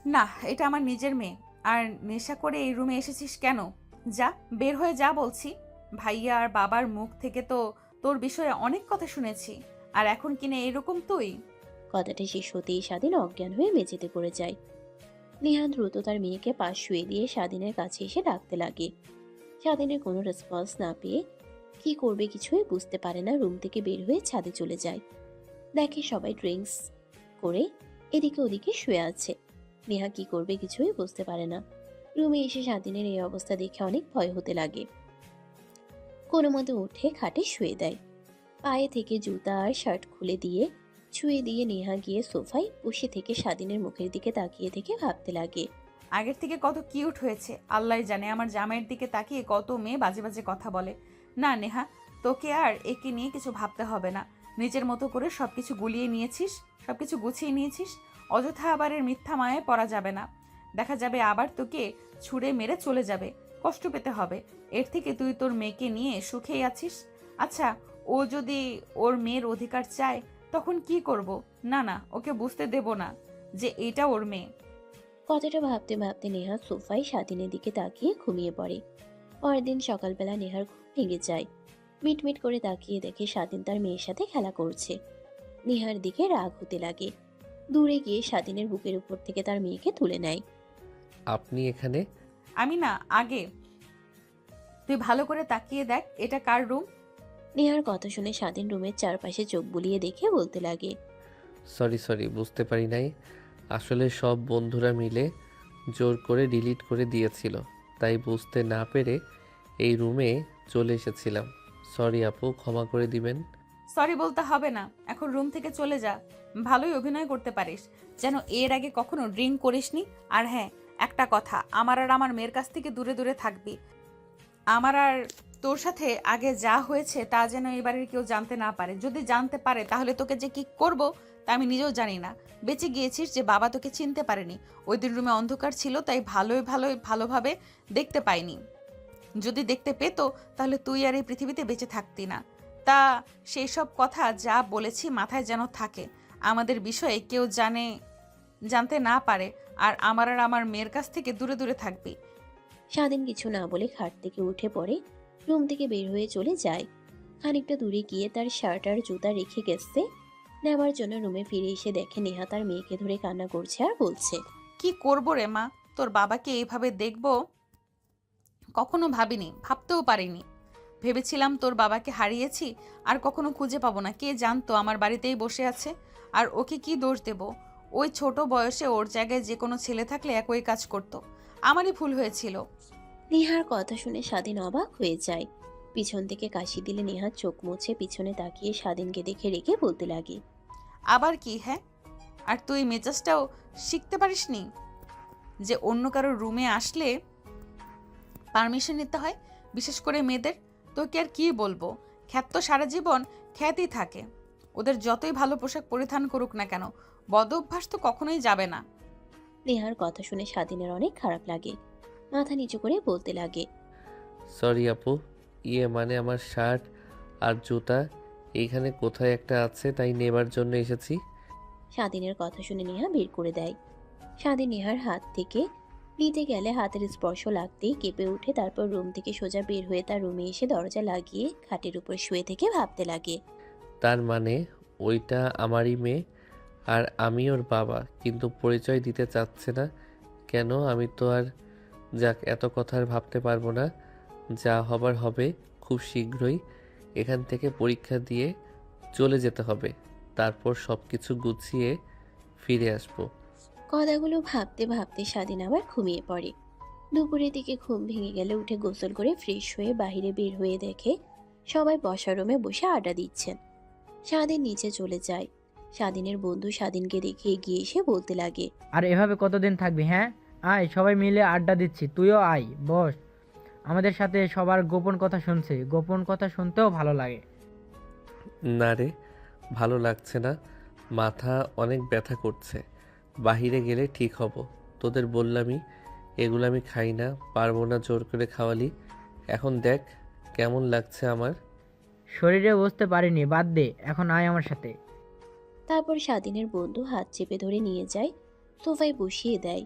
না, এটা আমার নিজের মেয়ে। আর নেশা করে এই রুমে এসেছিস কেন? যা, বের হয়ে যা বলছি। ভাইয়া আর বাবার মুখ থেকে তো তোর বিষয়ে অনেক কথা শুনেছি, আর এখন কিনা এরকম তুই? কথাটা শেষ হতেই স্বাধীন অজ্ঞান হয়ে মেঝেতে পড়ে যায়। নেহা দ্রুত তার মেয়েকে পাশ শুয়ে দিয়ে স্বাধীনের কাছে এসে ডাকতে লাগে। স্বাধীনের কোনো রেসপন্স না পেয়ে কি করবে কিছুই বুঝতে পারে না, রুম থেকে বের হয়ে ছাদে চলে যায়। দেখে সবাই ড্রিঙ্কস করে এদিকে ওদিকে শুয়ে আছে। নেহা কি করবে কিছুই বুঝতে পারে না। রুমে এসে স্বাধীনের এই অবস্থা দেখে অনেক ভয় হতে লাগে। কোনো মতে উঠে খাটে শুয়ে দেয়। পায়ে থেকে জুতা আর শার্ট খুলে দিয়ে ছুঁয়ে দিয়ে নেহা গিয়ে সোফায় বসে থেকে স্বাধীনের মুখের দিকে তাকিয়ে থেকে ভাবতে লাগে। আগের থেকে কত কিউট হয়েছে, আল্লাহ জানে। আমার জামাইয়ের দিকে তাকিয়ে কত মেয়ে বাজে বাজে কথা বলে। না নেহা, তোকে আর একে নিয়ে কিছু ভাবতে হবে না। নিজের মতো করে সবকিছু গুলিয়ে নিয়েছিস, সবকিছু গুছিয়ে নিয়েছিস। অযথা আবার এর মিথ্যা মায়ায় পড়া যাবে না। দেখা যাবে আবার তোকে ছুঁড়ে মেরে চলে যাবে, কষ্ট পেতে হবে। এর থেকে তুই তোর মেয়েকে নিয়ে সুখেই আছিস। আচ্ছা, ও যদি ওর মেয়ের অধিকার চায় তখন কি করব? না না, ওকে বুঝতে দেব না যে এটা ওর মেয়ে। কথাটা ভাবতে ভাবতে নেহা সোফায় স্বাধীনের দিকে তাকিয়ে ঘুমিয়ে পড়ে। পরের দিন সকালবেলা নেহার ঘুম ভেঙে যায়। মিটমিট করে তাকিয়ে দেখে স্বাধীন তার মেয়ের সাথে খেলা করছে। নেহার দিকে রাগ হতে লাগে। দূরে গিয়ে স্বাধীনের বুকের উপর থেকে তার মেয়েকে তুলে নেয়। আপনি এখানে? আমি না, আগে তুই ভালো করে তাকিয়ে দেখ, এটা কার রুম। নেহার কথা শুনে স্বাধীন রুমের চারপাশে চোখ বুলিয়ে দেখে বলতে লাগে, সরি বুঝতে পারি নাই। আসলে সব বন্ধুরা মিলে জোর করে ডিলিট করে দিয়েছিল, তাই বুঝতে না পেরে এই রুমে চলে এসেছিলাম। সরি আপু, ক্ষমা করে দিবেন। সরি বলতে হবে না, এখন রুম থেকে চলে যা। ভালোই অভিনয় করতে পারিস, যেন এর আগে কখনো ড্রিঙ্ক করিসনি। আর হ্যাঁ, একটা কথা, আমার আর আমার মেয়ের কাছ থেকে দূরে দূরে থাকবি। আমার আর তোর সাথে আগে যা হয়েছে তা যেন এই বাড়ির কেউ জানতে না পারে। যদি জানতে পারে তাহলে তোকে যে কি করব তা আমি নিজেও জানি না। বেঁচে গিয়েছিস যে বাবা তোকে চিনতে পারেনি। ওই দিন রুমে অন্ধকার ছিল, তাই ভালোভাবে দেখতে পাইনি। যদি দেখতে পেতো তাহলে তুই আর এই পৃথিবীতে বেঁচে থাকতি না। তা সেই সব কথা যা বলেছি মাথায় যেন থাকে। আমাদের বিষয়ে কেউ জানতে না পারে। আর আমার মেয়ের কাছ থেকে দূরে দূরে থাকবি। স্বাধীন কিছু না বলে খাট থেকে উঠে পড়ে রুম থেকে বের হয়ে চলে যায়। খানিকটা দূরে গিয়ে তার শার্ট আর জুতা রেখে গেছে নেওয়ার জন্য রুমে ফিরে এসে দেখে নেহা তার মেয়েকে ধরে কান্না করছে আর বলছে, কি করবো রে মা, তোর বাবাকে এইভাবে দেখবো কখনো ভাবিনি, ভাবতেও পারিনি। ভেবেছিলাম তোর বাবাকে হারিয়েছি আর কখনো খুঁজে পাবো না। কে জানতো আমার বাড়িতেই বসে আছে। আর ওকে কি দোষ দেব? ওই ছোট বয়সে ওর জায়গায় যে কোনো ছেলে থাকলে একই কাজ করতো। আমারই ভুল হয়েছিল। নেহার কথা শুনে স্বাধীন অবাক হয়ে যায়। পিছন থেকে কাশি দিলে নেহার চোখ মুছে পিছনে তাকিয়ে স্বাধীনকে দেখে রেখে বলতে লাগে, আবার কি? হ্যাঁ, আর তুই মেজাজটাও শিখতে পারিসনি যে অন্য কারোর রুমে আসলে পারমিশন নিতে হয়, বিশেষ করে মেয়েদের। তোকে আর কি বলবো, খ্যাত তো সারা জীবন খ্যাতই থাকে। ওদের যতই ভালো পোশাক পরিধান করুক না কেন, বদ অভ্যাস তো কখনোই যাবে না। নেহার কথা শুনে স্বাধীনের অনেক খারাপ লাগে। মাথা নিচু করে বলতে লাগে, সরি আপু, মানে আমার শার্ট আর জুতা এইখানে কোথায় একটা আছে, তাই নেবার জন্য এসেছি। স্বাধীনের কথা শুনে নেহা বের করে দেয়। স্বাধীন নেহার হাত থেকে নিতে গেলে হাতের স্পর্শ লাগতেই কেঁপে উঠে, তারপর রুম থেকে সোজা বের হয়ে তার রুমে এসে দরজা লাগিয়ে খাটের উপর শুয়ে থেকে ভাবতে লাগে। তার মানে ওইটা আমারই মেয়ে আর আমি ওর বাবা, কিন্তু পরিচয় দিতে চাচ্ছে না কেন? আমি তো আর যাক, এত কথা আর ভাবতে পারবো না। যা হবার হবে খুব শীঘ্রই। এখান থেকে পরীক্ষা দিয়ে চলে যেতে হবে, তারপর সব কিছু গুছিয়ে ফিরে আসবো। কথাগুলো ভাবতে ভাবতে স্বাধীন আবার ঘুমিয়ে পড়ে। দুপুরের দিকে ঘুম ভেঙে গেলে উঠে গোসল করে ফ্রেশ হয়ে বাইরে বের হয়ে দেখে সবাই বসার রুমে বসে আড্ডা দিচ্ছেন। স্বাধীন নিচে চলে যায়। স্বাধীনের বন্ধু স্বাধীনকে দেখে এগিয়ে এসে বলতে লাগে, আর এভাবে কতদিন থাকবি? হ্যাঁ, আয়, সবাই মিলে আড্ডা দিচ্ছি, তুইও আয়, বস। আমাদের সাথে সবার গোপন কথা শুনছি, গোপন কথা শুনতেও ভালো লাগে। না রে, ভালো লাগছে না। মাথা অনেক ব্যথা করছে, বাহিরে গেলে ঠিক হব। তোদের বললামই এগুলো আমি খাই না, পারবো না জোর করে খাওয়ালি। এখন দেখ কেমন লাগছে আমার। শরীরে বসতে পারিনি, বাদ দে, এখন আয় আমার সাথে। তারপর স্বাধীনের বন্ধু হাত চেপে ধরে নিয়ে যায়, সোফায় বসিয়ে দেয়।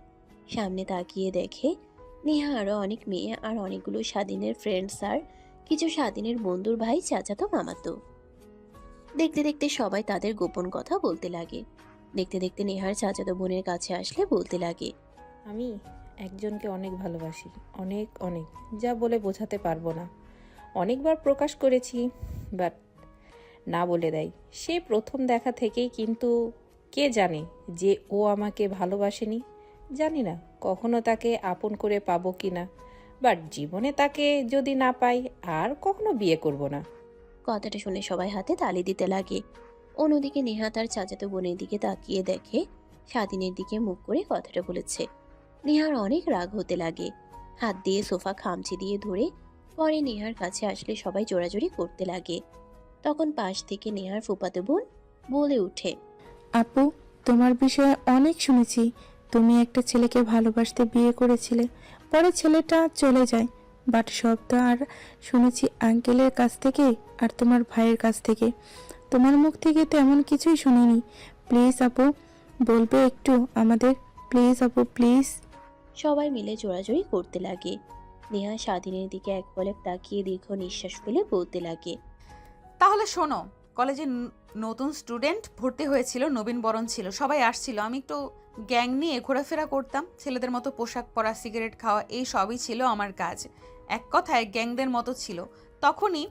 সামনে তাকিয়ে দেখে নেহা আরও অনেক মেয়ে আর অনেকগুলো স্বাধীনের ফ্রেন্ডস আর কিছু স্বাধীনের বন্ধুর ভাই চাচাতো মামাতো। দেখতে দেখতে সবাই তাদের গোপন কথা বলতে লাগে। দেখতে দেখতে নেহার চাচাতো বোনের কাছে আসলে বলতে লাগে, আমি একজনকে অনেক ভালোবাসি, অনেক অনেক, যা বলে বোঝাতে পারবো না। অনেকবার প্রকাশ করেছি, বাট না বলে দেয় সে প্রথম দেখা থেকেই। কিন্তু কে জানে যে ও আমাকে ভালোবাসেনি? জানি না কখনো তাকে আপন করে পাবো কি না, বাট জীবনে তাকে যদি না পাই আর কখনো বিয়ে করব না। কথাটা শুনে সবাই হাতে তালি দিতে লাগে। অন্যদিকে নেহা তার চাচাতো বোনের দিকে তাকিয়ে দেখে স্বাধীনের দিকে মুখ করে কথাটা বলেছে। নেহার অনেক রাগ হতে লাগে, হাত দিয়ে সোফা খামচি দিয়ে ধরে পরে নেহার কাছে আসলে সবাই জোরাজোরি করতে লাগে। তখন পাশ থেকে নেহার ফুফাতো বোন বলে ওঠে, আপু, তোমার বিষয়ে অনেক শুনেছি। তুমি একটা ছেলেকে ভালোবাসতে বিয়ে করেছিলে, পরে ছেলেটা চলে যায়। বাট সব তো আর শুনেছি আঙ্কেলের কাছ থেকে আর তোমার ভাইয়ের কাছ থেকে। তোমার মুখ থেকে তেমন কিছুই শুনিনি। প্লিজ আপু, বলবে একটু আমাদের? প্লিজ আপু, প্লিজ। সবাই মিলে জোরাজোরি করতে লাগে। নেহা স্বাধীনের দিকে এক পলক তাকিয়ে দীর্ঘ নিঃশ্বাস ফেলে বলতে লাগে, তাহলে শোনো, কলেজে নতুন স্টুডেন্ট ভর্তি হয়েছিল, নবীন বরণ ছিল, সবাই আসছিল। আমি একটু গ্যাং নিয়ে ঘোরাফেরা করতাম, ছেলেদের মতো পোশাক পরা, সিগারেট খাওয়া, এই সবই ছিল আমার কাজ। এক কথায় গ্যাংদের মতো ছিল। তখনই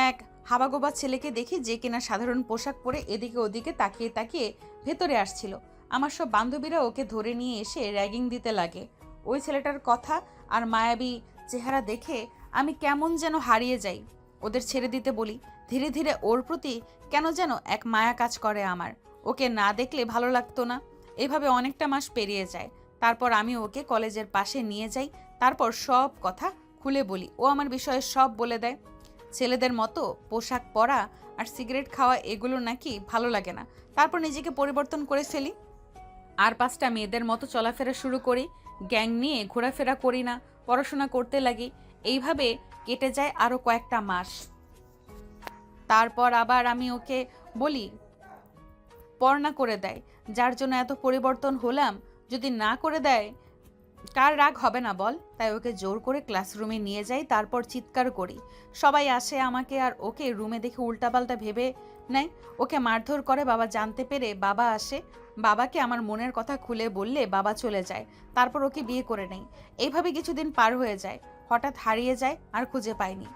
এক হাবাগোবা ছেলেকে দেখি যে কিনা সাধারণ পোশাক পরে এদিকে ওদিকে তাকিয়ে তাকিয়ে ভেতরে আসছিল। আমার সব বান্ধবীরা ওকে ধরে নিয়ে এসে র্যাগিং দিতে লাগে। ওই ছেলেটার কথা আর মায়াবী চেহারা দেখে আমি কেমন যেন হারিয়ে যাই। ওদের ছেড়ে দিতে বলি। ধীরে ধীরে ওর প্রতি কেন যেন এক মায়া কাজ করে আমার। ওকে না দেখলে ভালো লাগতো না। এভাবে অনেকটা মাস পেরিয়ে যায়। তারপর আমি ওকে কলেজের পাশে নিয়ে যাই। তারপর সব কথা খুলে বলি। ও আমার বিষয়ে সব বলে দেয়। ছেলেদের মতো পোশাক পরা আর সিগারেট খাওয়া এগুলো নাকি ভালো লাগে না। তারপর নিজেকে পরিবর্তন করে ফেলি, আর 5টা মেয়েদের মতো চলাফেরা শুরু করি। গ্যাং নিয়ে ঘোরাফেরা করি না, পড়াশোনা করতে লাগি। এইভাবে কেটে যায় আরও কয়েকটা মাস। তারপর আবার আমি ওকে বলি, পড়া করে দেয়। যার জন্য এত পরিবর্তন হলাম, যদি না করে দেয় কার রাগ হবে না বল? তাই ওকে জোর করে ক্লাসরুমে নিয়ে যাই, তারপর চিৎকার করি। সবাই আসে আমাকে আর ওকে রুমে দেখে উল্টাপাল্টা ভেবে নেয়। ওকে মারধর করে। বাবা জানতে পেরে বাবা আসে। বাবাকে আমার মনের কথা খুলে বললে বাবা চলে যায়। তারপর ওকে বিয়ে করে নেই। এইভাবে কিছুদিন পার হয়ে যায়। হঠাৎ হারিয়ে যায়, আর খুঁজে পাইনি।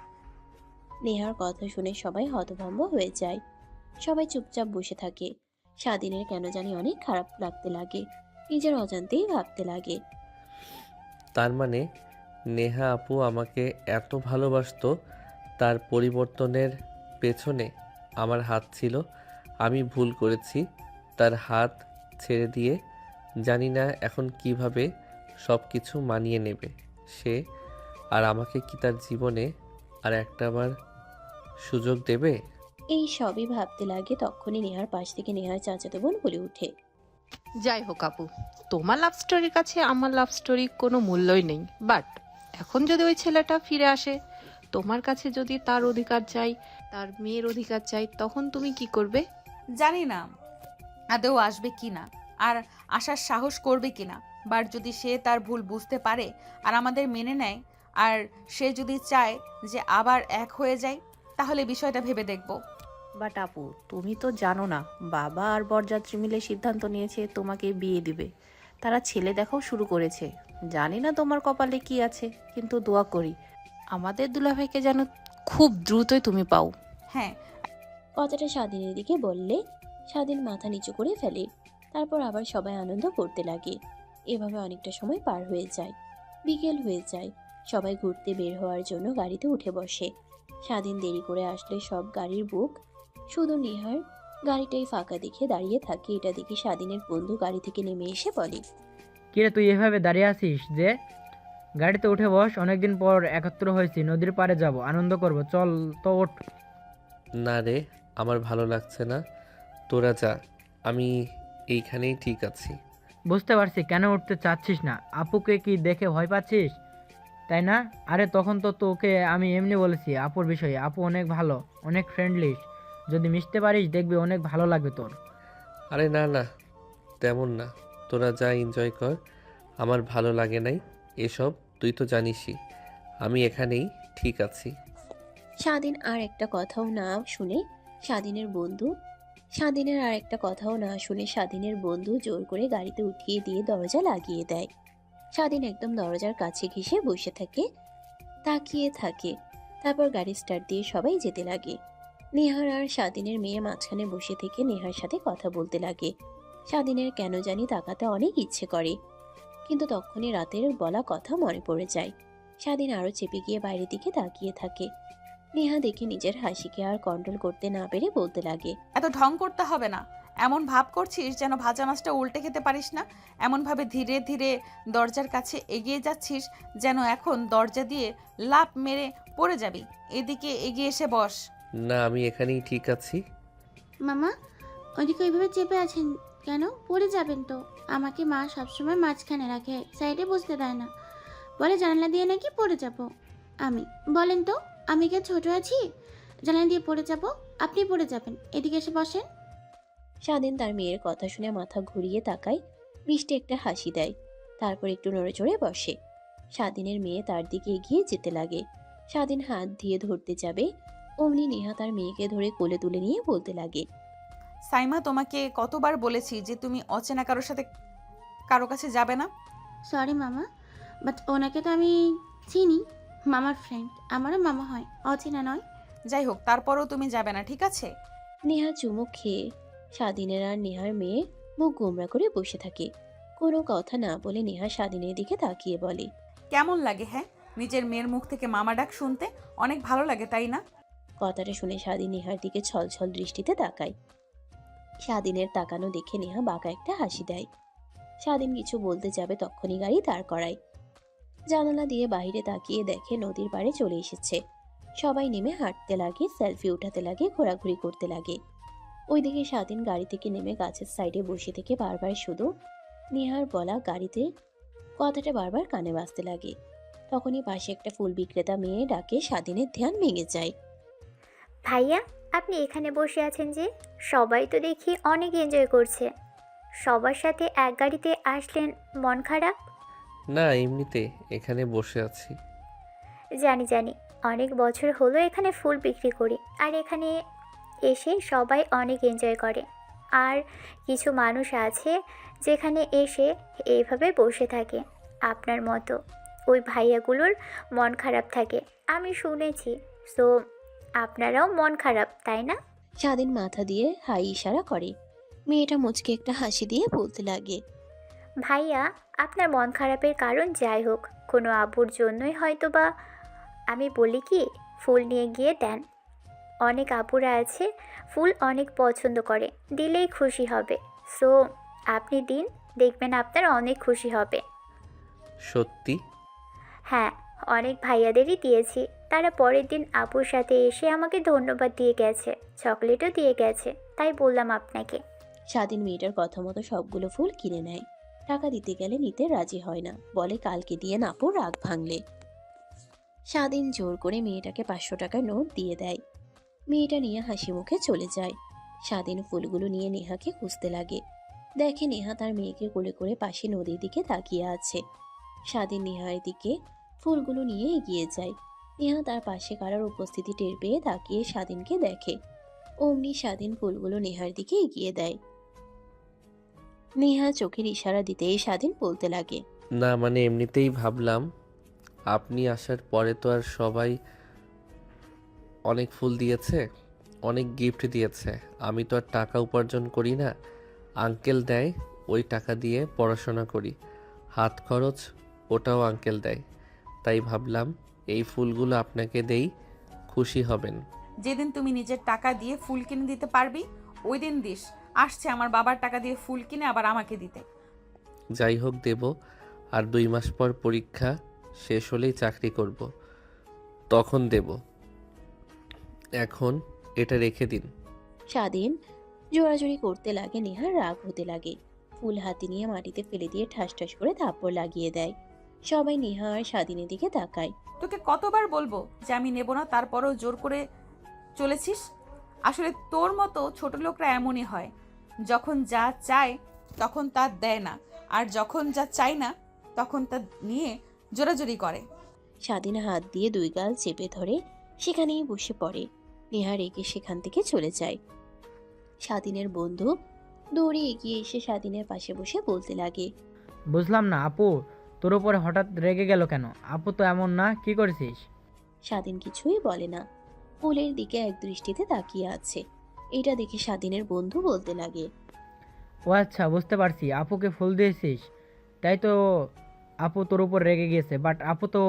নেহার কথা শুনে সবাই হতভম্ব হয়ে যায়। সবাই চুপচাপ বসে থাকে। স্বাধীনের কেন জানি অনেক খারাপ লাগতে লাগে, নিজের অজান্তেই ভাবতে লাগে। তার মানে নেহা আপু আমাকে এত ভালোবাসতো, তার পরিবর্তনের পেছনে আমার হাত ছিল। আমি ভুল করেছি, তার হাত ছেড়ে দিয়ে। জানি না এখন কিভাবে সব কিছু মানিয়ে নেবে সে। আর আমাকে কি তার জীবনে আর একটাবার সুযোগ দেবে? এই সবই ভাবতে লাগে। তখনই নেহার পাশ থেকে নেহার চাচাতো বোন বলে ওঠে, যাই হোক আপু, তোমার লাভ স্টোরির কাছে আমার লাভ স্টোরি কোনো মূল্যই নেই। বাট এখন যদি ওই ছেলেটা ফিরে আসে, তোমার কাছে যদি তার অধিকার চাই, তার মেয়ের অধিকার চাই, তখন তুমি কি করবে? জানি না আদৌ আসবে কি না, আর আসার সাহস করবে কি না। বাট যদি সে তার ভুল বুঝতে পারে আর আমাদের মেনে নেয়, আর সে যদি চায় যে আবার এক হয়ে যায়, তাহলে বিষয়টা ভেবে দেখব। বাট আপু, তুমি তো জানো না, বাবা আর বরযাত্রী মিলে সিদ্ধান্ত নিয়েছে তোমাকে বিয়ে দিবে। তারা ছেলে দেখাও শুরু করেছে। জানি না তোমার কপালে কি আছে, কিন্তু দোয়া করি আমাদের দুলাভাইকে যেন খুব দ্রুতই তুমি পাও। হ্যাঁ। কথাটা স্বাধীনের দিকে বললে স্বাধীন মাথা নিচু করে ফেলে। তারপর আবার সবাই আনন্দ করতে লাগে। এভাবে অনেকটা সময় পার হয়ে যায়। বিকেল হয়ে যায়। সবাই ঘুরতে বের হওয়ার জন্য গাড়িতে উঠে বসে। স্বাধীন দেরি করে আসলে সব গাড়ির বুক। শুধু নেহার গাড়িটাই ফাঁকা দেখে দাঁড়িয়ে থাকে। এটা দেখে স্বাধীনের বন্ধু গাড়ি থেকে নেমে এসে বলে, কিরে, তুই এভাবে দাঁড়িয়ে আছিস যে? গাড়িতে উঠে বস, অনেকদিন পর একত্র হয়েছি, নদীর পাড়ে যাব, আনন্দ করব, চল তো ওঠ। না রে, আমার ভালো লাগছে না, তোরা যা। আমি এইখানেই ঠিক আছি। বুঝতে পারছি কেন উঠতে চাচ্ছিস না। আপুকে কি দেখে ভয় পাচ্ছিস, তাই না? আরে তখন তো তোকে আমি এমনি বলেছি আপুর বিষয়ে। আপু অনেক ভালো, অনেক ফ্রেন্ডলি। যদি মিশতে পারিস দেখবি অনেক ভালো লাগবে তোর। আরে না না, তেমন না। তোরা যা এনজয় কর, আমার ভালো লাগে নাই এসব, তুই তো জানিসই। আমি এখানেই ঠিক আছি। স্বাধীন আর একটা কথাও না শুনে স্বাধীনের বন্ধু স্বাধীনের আর একটা কথাও না শুনে স্বাধীনের বন্ধু জোর করে গাড়িতে উঠিয়ে দিয়ে দরজা লাগিয়ে দেয়। স্বাধীন একদম দরজার কাছে ঘেঁষে বসে থাকে, তাকিয়ে থাকে। তারপর গাড়ি স্টার্ট দিয়ে সবাই যেতে লাগে। নেহার আর স্বাধীনের মেয়ে মাঝখানে বসে থেকে নেহার সাথে কথা বলতে লাগে। স্বাধীনের কেন জানি তাকাতে অনেক ইচ্ছে করে, কিন্তু তখনই রাতের বলা কথা মনে পড়ে যায়। স্বাধীন আরো চেপে গিয়ে বাইরের দিকে তাকিয়ে থাকে। নেহা দেখে নিজের হাসিকে আর কন্ট্রোল করতে না পেরে বলতে লাগে, এত ঢং করতে হবে না। এমন ভাব করছিস যেন ভাজা মাছটা উল্টে খেতে পারিস না। এমনভাবে ধীরে ধীরে দরজার কাছে এগিয়ে যাচ্ছিস যেন এখন দরজা দিয়ে লাফ মেরে পড়ে যাবি। এদিকে এগিয়ে এসে বস। না, আমি এখানেই ঠিক আছি। মামা, ওইদিকে ওইভাবে চেপে আছেন কেন? পড়ে যাবেন তো। আমাকে মা সবসময় মাঝখানে রাখে, সাইডে বসতে দেয় না। বলে জানালা দিয়ে নাকি পড়ে যাব আমি। বলেন তো, আমি কি ছোট আছি জানালা দিয়ে পড়ে যাব? আপনি পড়ে যাবেন। এদিকে এসে বসেন। স্বাধীন তার মেয়ের কথা শুনে মাথা ঘুরিয়ে তাকায়, মিষ্টি একটা হাসি দেয়, তারপর একটু নড়েচড়ে বসে। স্বাধীনের মেয়ে তার দিকে এগিয়ে যেতে লাগে। স্বাধীন হাত দিয়ে ধরতে যাবে, অমনি নেহা তার মেয়েকে ধরে কোলে তুলে নিয়ে বলতে লাগে, সাইমা, তোমাকে কতবার বলেছি যে তুমি অচেনা কারোর সাথে কারো কাছে যাবে না। সরি মামা, বাট ওনাকে তো আমি চিনি, মামার ফ্রেন্ড, আমারও মামা হয়, অচেনা নয়। যাই হোক, তারপরও তুমি যাবে না, ঠিক আছে? নেহা চুমুক খেয়ে স্বাধীনের আর নেহার মেয়ে মুখ গোমরা করে বসে থাকে। কোনো কথা না বলে নেহা স্বাধীনের দিকে তাকিয়ে বলে, কেমন লাগে হ্যাঁ নিজের মেয়ের মুখ থেকে মামা ডাক শুনতে? অনেক ভালো লাগে, তাই না? কথাটা শুনে স্বাধীন নেহার দিকে ছলছল দৃষ্টিতে তাকায়। স্বাধীনের তাকানো দেখে নেহা বাঁকা একটা হাসি দেয়। স্বাধীন কিছু বলতে যাবে তখনই গাড়ি দাঁড় করায়। জানালা দিয়ে বাইরে তাকিয়ে দেখে নদীর পাড়ে চলে এসেছে। সবাই নেমে হাঁটতে লাগে, সেলফি উঠাতে লাগে, ঘোরাঘুরি করতে লাগে। ওইদিকে স্বাধীন গাড়ি থেকে নেমে গাছের সাইডে বসে থেকে বারবার শুধু নেহার বলা গাড়িতে কথাটা বারবার কানে বাজতে লাগে। তখনই পাশে একটা ফুল বিক্রেতা মেয়ে ডাকে স্বাধীনের ধ্যান ভেঙে যায়। ভাইয়া, আপনি এখানে বসে আছেন যে? সবাই তো দেখি অনেক এনজয় করছে। সবার সাথে এক গাড়িতে আসলেন, মন খারাপ? না, এমনিতে এখানে বসে আছি। জানি জানি, অনেক বছর হলো এখানে ফুল বিক্রি করি, আর এখানে এসে সবাই অনেক এনজয় করে। আর কিছু মানুষ আছে যেখানে এসে এইভাবে বসে থাকে আপনার মতো। ওই ভাইয়াগুলোর মন খারাপ থাকে, আমি শুনেছি। সো আপনারাও মন খারাপ, তাই না? স্বাধীন মাথা দিয়ে হাই ইশারা করে। মেয়েটা মুচকে একটা হাসি দিয়ে বলতে লাগে, ভাইয়া, আপনার মন খারাপের কারণ যাই হোক, কোনো আবুর জন্যই হয়তো বা। আমি বলি কি, ফুল নিয়ে গিয়ে দেন। অনেক আপুরা আছে ফুল অনেক পছন্দ করে, দিলেই খুশি হবে। সো আপনি দিন, দেখবেন আপনার অনেক খুশি হবে। সত্যি? হ্যাঁ, অনেক ভাইয়াদেরই দিয়েছি। তারা পরের দিন আপুর সাথে এসে আমাকে ধন্যবাদ দিয়ে গেছে, চকলেটও দিয়ে গেছে, তাই বললাম আপনাকে। স্বাধীন মেয়েটার কথা মতো সবগুলো ফুল কিনে নেয়। টাকা দিতে গেলে নিতে রাজি হয় না, বলে কালকে দিয়ে নাপো রাগ ভাঙলে। স্বাধীন জোর করে মেয়েটাকে 500 টাকার নোট দিয়ে দেয়। মেয়েটা নিয়ে হাসি মুখে চলে যায়। স্বাধীন ফুলগুলো নিয়ে নেহাকে খুঁজতে লাগে। দেখে নেহা তার মেয়েকে কোলে করে পাশে নদীর দিকে তাকিয়ে আছে। স্বাধীন নেহার দিকে ফুলগুলো নিয়ে এগিয়ে যায়। নেহা তার পাশে কারোর উপস্থিতি টের পেয়ে তাকিয়ে স্বাধীনকে দেখে। অমনি স্বাধীন ফুলগুলো নেহার দিকে এগিয়ে দেয়। নেহা চোখের ইশারা দিতেই স্বাধীন বলতে লাগে, না মানে এমনিতেই ভাবলাম, আপনি আসার পরে তো আর সবাই অনেক ফুল দিয়েছে, অনেক গিফট দিয়েছে। আমি তো আর টাকা উপার্জন করি না, আঙ্কেল দেয়, ওই টাকা দিয়ে পড়াশোনা করি। হাত খরচ ওটাও আঙ্কেল দেয়। তাই ভাবলাম এই ফুলগুলো আপনাকে দেই, খুশি হবেন। যেদিন তুমি নিজের টাকা দিয়ে ফুল কিনে দিতে পারবি ওই দিন দিস। আসছে আমার বাবার টাকা দিয়ে ফুল কিনে আবার আমাকে দিতে। যাই হোক, দেব। আর 2 মাস পর পরীক্ষা শেষ হলেই চাকরি করব, তখন দেব। এখন এটা রেখে দিন। স্বাধীন জোরাজুরি করতে লাগে নেহার, রাগ হতে লাগে। ফুল হাতে নিয়ে মাটিতে ফেলে দিয়ে ঠাস ঠাস করে থাপ্পড় লাগিয়ে দেয়। সবাই নেহা আর স্বাধীনের দিকে তাকায়। তোকে কতবার বলবো যে আমি নেব না, তারপরেও জোর করে চলেছিস। আসলে তোর মতো ছোট লোকরা এমনই হয়, যখন যা চায় তখন তা দেয় না, আর যখন যা চায় না তখন তা নিয়ে জোরাজুরি করে। স্বাধীন হাত দিয়ে দুই গাল চেপে ধরে সেখানেই বসে পড়ে। নেহা রেগে সেখান থেকে চলে যায়। স্বাধীনের বন্ধু দৌড়ে এগিয়ে এসে স্বাধীনের পাশে বসে বলতে লাগে। বুঝলাম না আপু, তোর উপরে হঠাৎ রেগে গেল কেন? আপু তো এমন না, কি করেছিস? স্বাধীন কিছুই বলে না, ফুলের দিকে এক দৃষ্টিতে তাকিয়ে আছে। এটা দেখে স্বাধীনের বন্ধু বলতে লাগে। ও আচ্ছা, বুঝতে পারছি, আপুকে ফুল দিয়েছিস, তাই তো আপু তোর উপর রেগে গিয়েছে। বাট আপু তো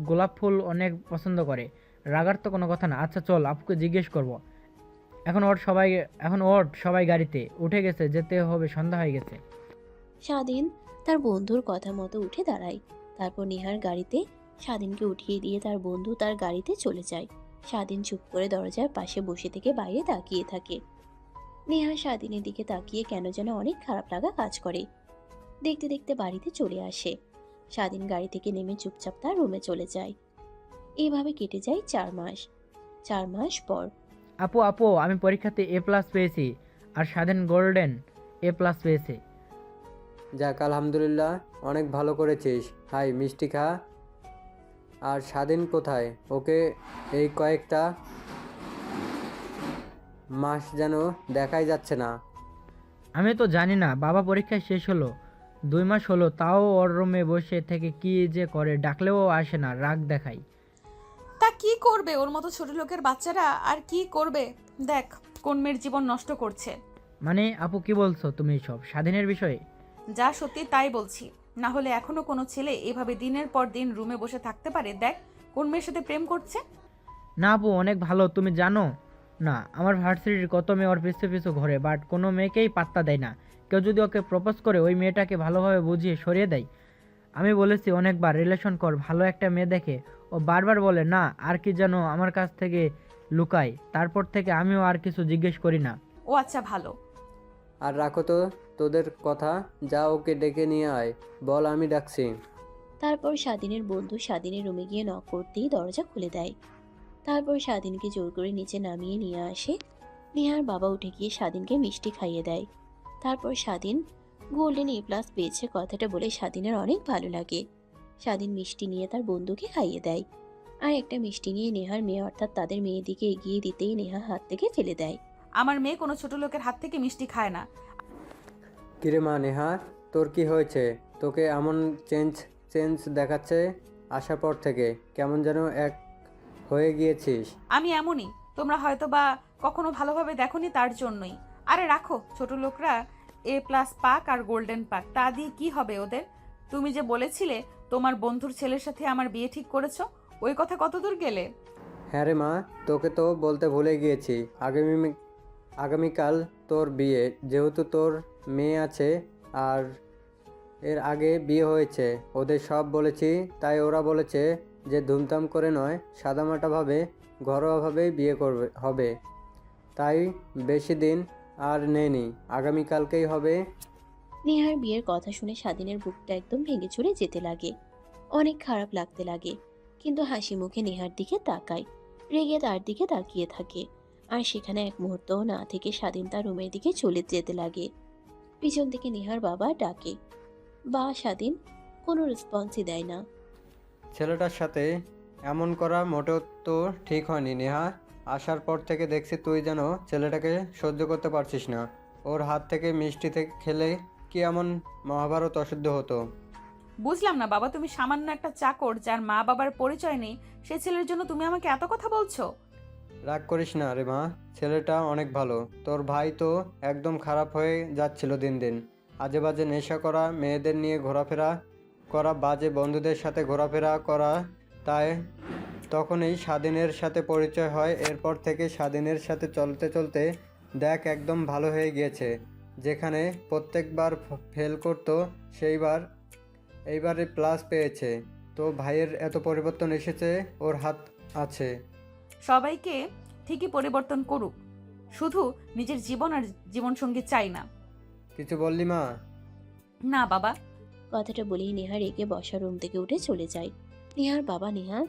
গোলাপ ফুল অনেক পছন্দ করে, রাগার তো কোনো কথা না। আচ্ছা চল, আপুকে জিজ্ঞেস করব। এখন ওঠ, সবাই গাড়িতে উঠে গেছে, যেতে হবে, সন্ধ্যা হয়ে গেছে। স্বাধীন তার বন্ধুর কথা মতো উঠে দাঁড়ায়। তারপর নেহার গাড়িতে স্বাধীনকে উঠিয়ে দিয়ে তার বন্ধু তার গাড়িতে চলে যায়। স্বাধীন চুপ করে দরজার পাশে বসে থেকে বাইরে তাকিয়ে থাকে। নেহা স্বাধীনের দিকে তাকিয়ে কেন যেন অনেক খারাপ লাগা কাজ করে। দেখতে দেখতে বাড়িতে চলে আসে। স্বাধীন গাড়ি থেকে নেমে চুপচাপ তার রুমে চলে যায়। এভাবে কেটে যায় 4 মাস। 4 মাস পর আপু আমি পরীক্ষাতে A+ পেয়েছি, আর স্বাধীন গোল্ডেন A+ পেয়েছে। যাক আলহামদুলিল্লাহ, অনেক ভালো করেছিস। হাই মিষ্টি খা। আর স্বাধীন কোথায়? ওকে এই কয়েকটা মাস যেন দেখাই যাচ্ছে না। আমি তো জানি না, বাবা পরীক্ষা শেষ হলো 2 মাস হলো, তাও ওর রুমে বসে থেকে কি যে করে, ডাকলেও আসে না, রাগ দেখাই। তা কি করবে, ওর মতো ছোট লোকের বাচ্চারা আর কি করবে? দেখ কোন মেয়ের জীবন নষ্ট করছে। মানে আপু কি বলছো তুমি সব স্বাধীনের বিষয়ে? যা সত্যি তাই বলছি, না হলে এখনো কোনো ছেলে এভাবে দিনের পর দিন রুমে বসে থাকতে পারে? দেখ কোন মেয়ের সাথে প্রেম করছে। না আপু অনেক ভালো, তুমি জানো না আমার ভার্সিটির কত মেয়ে ওর পিছু পিছু ঘোরে, বাট কোনো মেয়েকেই পাত্তা দেয় না। কেউ যদি ওকে প্রপোজ করে ওই মেয়েটাকে ভালোভাবে বুঝিয়ে সরিয়ে দেয়। আমি বলেছি অনেকবার রিলেশন কর, ভালো একটা মেয়ে দেখে, ও বারবার বলে না, আর কি যেন আমার কাছ থেকে লুকায়। তারপর থেকে আমিও আর কিছু জিজ্ঞেস করি না। ও আচ্ছা ভালো। আর রাখো তো তোদের কথা, যা ওকে ডেকে নিয়ে আয়, বল আমি ডাকছি। তারপর স্বাধীনের বন্ধু স্বাধীনের রুমে গিয়ে নক করতেই দরজা খুলে দেয়। তারপর স্বাধীনকে জোর করে নিচে নামিয়ে নিয়ে আসে। নেহার বাবা উঠে গিয়ে স্বাধীনকে মিষ্টি খাইয়ে দেয়। তারপর স্বাধীন গোল্ডেন A+ পেয়েছে কথাটা বলে স্বাধীনের অনেক ভালো লাগে। স্বাধীন মিষ্টি নিয়ে তার বন্ধুকে খাইয়ে দেয়। আর একটা মিষ্টি নিয়ে নেহার মেয়ে অর্থাৎ তাদের মেয়ের দিকে এগিয়ে দিতেই নেহা হাত থেকে ফেলে দেয়। আমার মেয়ে কোনো ছোট লোকের হাত থেকে মিষ্টি খায় না। কিরে মা নেহা, তোর কি হয়েছে? তোকে এমন চেঞ্জ দেখাচ্ছে আসার পর থেকে, কেমন যেন এক হয়ে গিয়েছিস। আমি এমনই, তোমরা হয়তো বা কখনো ভালোভাবে দেখোনি, তার জন্যই। আরে রাখো, ছোট লোকরা A+ পাক আর গোল্ডেন পাক, তা দিয়ে কি হবে ওদের? তুমি যে বলেছিলে তোমার বন্ধুর ছেলের সাথে আমার বিয়ে ঠিক করেছো, ওই কথা কতদূর গেলে? হ্যাঁ রে মা, তোকে তো বলতে ভুলে গিয়েছি, আগামীকাল তোর বিয়ে। যেহেতু তোর মেয়ে আছে আর এর আগে বিয়ে হয়েছে, ওদের সব বলেছি, তাই ওরা বলেছে যে ধুমধাম করে নয়, সাদামাটাভাবে ঘরোয়াভাবেই বিয়ে হবে। তাই বেশি দিন আর নেয়নি, আগামীকালকেই হবে। নেহার বিয়ের কথা শুনে স্বাধীনের বুকটা একদম ভেঙে চুরে যেতে লাগে। অনেক খারাপ লাগতে লাগে, কিন্তু হাসি মুখে নেহার দিকে তাকায়, রেগে তার দিকে তাকিয়ে থাকে। আর সেখানে এক মুহূর্তও না থেকে স্বাধীন তার রুমের দিকে চলে যেতে লাগে। পিছন থেকে নেহার বাবা ডাকে, বা স্বাধীন কোনো রেসপন্সই দেয় না। ছেলেটার সাথে এমন করা মোটেও তো ঠিক হয়নি নেহা। আসার পর থেকে দেখছি তুই যেন ছেলেটাকে সহ্য করতে পারছিস না। ওর হাত থেকে মিষ্টি থেকে খেলে কি এমন মহাভারত অশুদ্ধ হতো? বুঝলাম না বাবা, তুমি সামান্য একটা চাকর যার মা বাবার পরিচয় নেই, সে ছেলের জন্য তুমি আমাকে এত কথা বলছো? রাগ করিস না রে মা, ছেলেটা অনেক ভালো। তোর ভাই তো একদম খারাপ হয়ে যাচ্ছিল দিন দিন। আজে বাজে নেশা করা, মেয়েদের নিয়ে ঘোরাফেরা করা, বাজে বন্ধুদের সাথে ঘোরাফেরা করা। তাই তখনই স্বাধীনের সাথে পরিচয় হয়। এরপর থেকে স্বাধীনের সাথে চলতে চলতে দেখ একদম ভালো হয়ে গিয়েছে। যেখানে প্রত্যেকবার ফেল করতো এইবারে প্লাস পেয়েছে। তো ভাইয়ের এত পরিবর্তন এসেছে, ওর হাত আছে। সবাইকে ঠিকই পরিবর্তন করুক, শুধু নিজের জীবন আর জীবনসঙ্গী চাই না। কিছু বললি মা? না বাবা। কথাটা বলেই নেহা রেগে বসা রুম থেকে উঠে চলে যায়। নেহার বাবা নেহা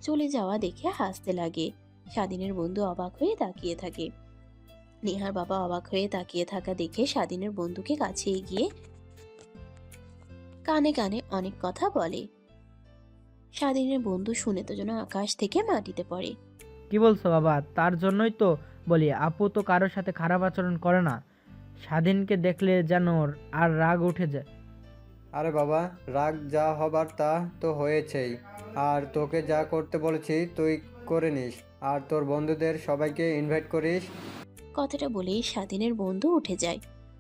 চলে যাওয়া দেখে হাসতে লাগে। স্বাধীনের বন্ধু অবাক হয়ে তাকিয়ে থাকে। নেহার বাবা অবাক হয়ে তাকিয়ে থাকা দেখে স্বাধীনের বন্ধুকে কাছে এগিয়ে কানে কানে অনেক কথা বলে। স্বাধীনের বন্ধু শুনে তো যেন আকাশ থেকে মাটিতে পড়ে। কি বলছো বাবা? তার জন্যই তো বলি আপু তো কারোর সাথে খারাপ আচরণ করে না। স্বাধীনকে দেখলে যেন ওর আর রাগ উঠে যায়। আরে বাবা, রাগ যা হবার তা তো হয়েছেই। আর তোকে যা করতে বলেছি তুই করে নিস, আর তোর বন্ধুদের সবাইকে ইনভাইট করিস। কথাটা বলেই স্বাধীনের বন্ধু উঠে যায়।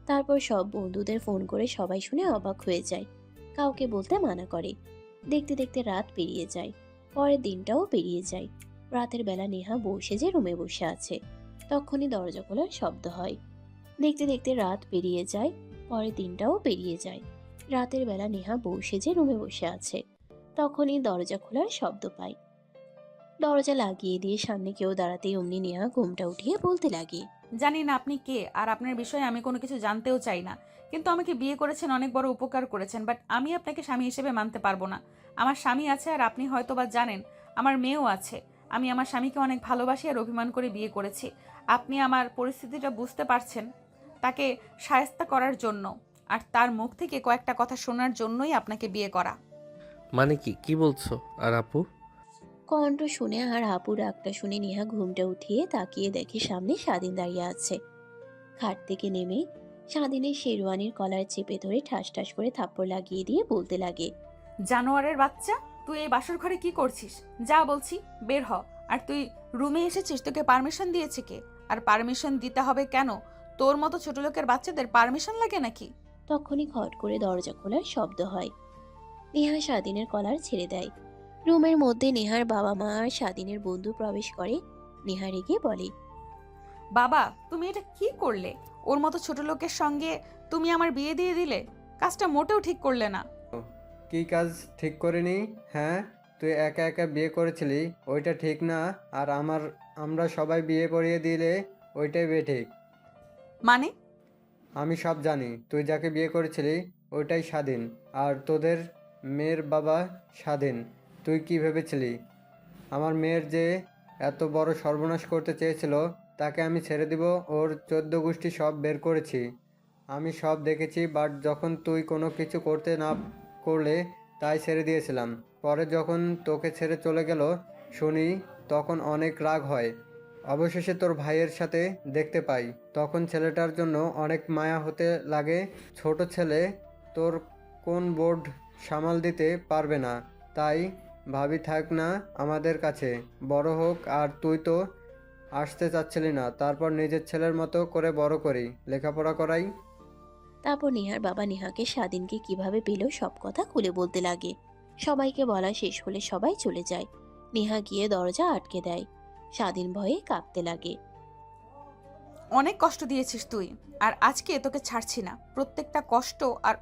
তারপর সব বন্ধুদের ফোন করে সবাই শুনে অবাক হয়ে যায়। কাউকে বলতে মানা করে। দেখতে দেখতে রাত পেরিয়ে যায়। পরের দিনটাও পেরিয়ে যায়। রাতের বেলা নেহা বউ সেজে রুমে বসে আছে। তখনই দরজা খোলার শব্দ হয়। দেখতে দেখতে রাত পেরিয়ে যায়। পরের দিনটাও পেরিয়ে যায়। রাতের বেলা নেহা বউ সেজে রুমে বসে আছে। তখনই দরজা খোলার শব্দ পায়। দরজা লাগিয়ে দিয়ে সামনে কেউ দাঁড়াতেই অমনি নেহা ঘুমটা উঠিয়ে বলতে লাগে, জানি না আপনি কে, আর আপনার বিষয়ে আমি কোনো কিছু জানতেও চাই না, কিন্তু আমাকে বিয়ে করেছেন, অনেক বড় উপকার করেছেন, বাট আমি আপনাকে স্বামী হিসেবে মানতে পারবো না। আমার স্বামী আছে, আর আপনি হয়তো বা জানেন আমার মেয়েও আছে। আমি আমার স্বামীকে অনেক ভালোবাসি আর অভিমান করে বিয়ে করেছি। আপনি আমার পরিস্থিতিটা বুঝতে পারছেন, তাকে শায়েস্তা করার জন্য আর তার মুখ থেকে কয়েকটা কথা শোনার জন্যই আপনাকে বিয়ে করা। মানে কি বলছো? আর আপু? কণ্ঠ শুনে আর আপুর ডাকটা শুনে নেহা ঘুমটা উঠিয়ে তাকিয়ে দেখে সামনে স্বাধীন দাঁড়িয়ে আছে। খাট থেকে নেমে স্বাধীনের শেরওয়ানির কলার চেপে ধরে ঠাস ঠাস করে থাপ্পড় লাগিয়ে দিয়ে বলতে লাগে, জানোয়ারের বাচ্চা, তুই এই বাসর ঘরে কি করছিস? যা বলছি বের হ। আর তুই রুমে এসেছিস, তোকে পারমিশন দিয়েছে কে? আর পারমিশন দিতে হবে কেন? তোর মতো ছোট লোকের বাচ্চাদের পারমিশন লাগে নাকি? তখনই খট করে দরজা খোলার শব্দ হয়। নেহা স্বাধীনের কলার ছেড়ে দেয়। রুমের মধ্যে নেহার বাবা মা আর স্বাধীনের বন্ধু প্রবেশ করে। নেহা রেগে বলে, বাবা, তুমি এটা কি করলে? ওর মতো ছোট লোকের সঙ্গে তুমি আমার বিয়ে দিয়ে দিলে। কাজটা মোটেও ঠিক করলে না। কি কাজ ঠিক করিনি? হ্যাঁ, তুই একা একা বিয়ে করেছিলি, ওইটা ঠিক না। আর আমরা সবাই বিয়ে পড়িয়ে দিলে ওইটাই বেঠিক। মানে? আমি সব জানি। তুই যাকে বিয়ে করেছিলি ওইটাই স্বাধীন, আর তোদের মেয়ের বাবা স্বাধীন। তুই কি ভেবেছিলি আমার মেয়ের যে এত বড় সর্বনাশ করতে চেয়েছিল তাকে আমি ছেড়ে দিব? ওর 14 গোষ্ঠী সব বের করেছি, আমি সব দেখেছি। বাট যখন তুই কোনো কিছু করতে না করলে তাই ছেড়ে দিয়েছিলাম। পরে যখন তোকে ছেড়ে চলে গেল শুনি, তখন অনেক রাগ হয়। অবশেষে তোর ভাইয়ের সাথে দেখতে পাই, তখন ছেলেটার জন্য অনেক মায়া হতে লাগে। ছোট ছেলে, তোর কোন বোর্ড সামাল দিতে পারবে না, তাই ভাবি থাক না আমাদের কাছে, বড় হোক। আর তুই তো আসতে চাচ্ছিলি না, তারপর নিজের ছেলের মতো করে বড় করি, লেখাপড়া করাই। তারপর নেহার বাবা নেহাকে স্বাধীনকে কিভাবে পেল সব কথা খুলে বলতে লাগে। সবাইকে বলা শেষ হলে সবাই চলে যায়। নেহা গিয়ে দরজা আটকে দেয়। স্বাধীন ভয়ে কাঁপতে লাগে। অনেক কষ্ট দিয়েছিস তুই, আর আজকে তোকে ছাড়ছি না। প্রত্যেকটা কষ্ট আর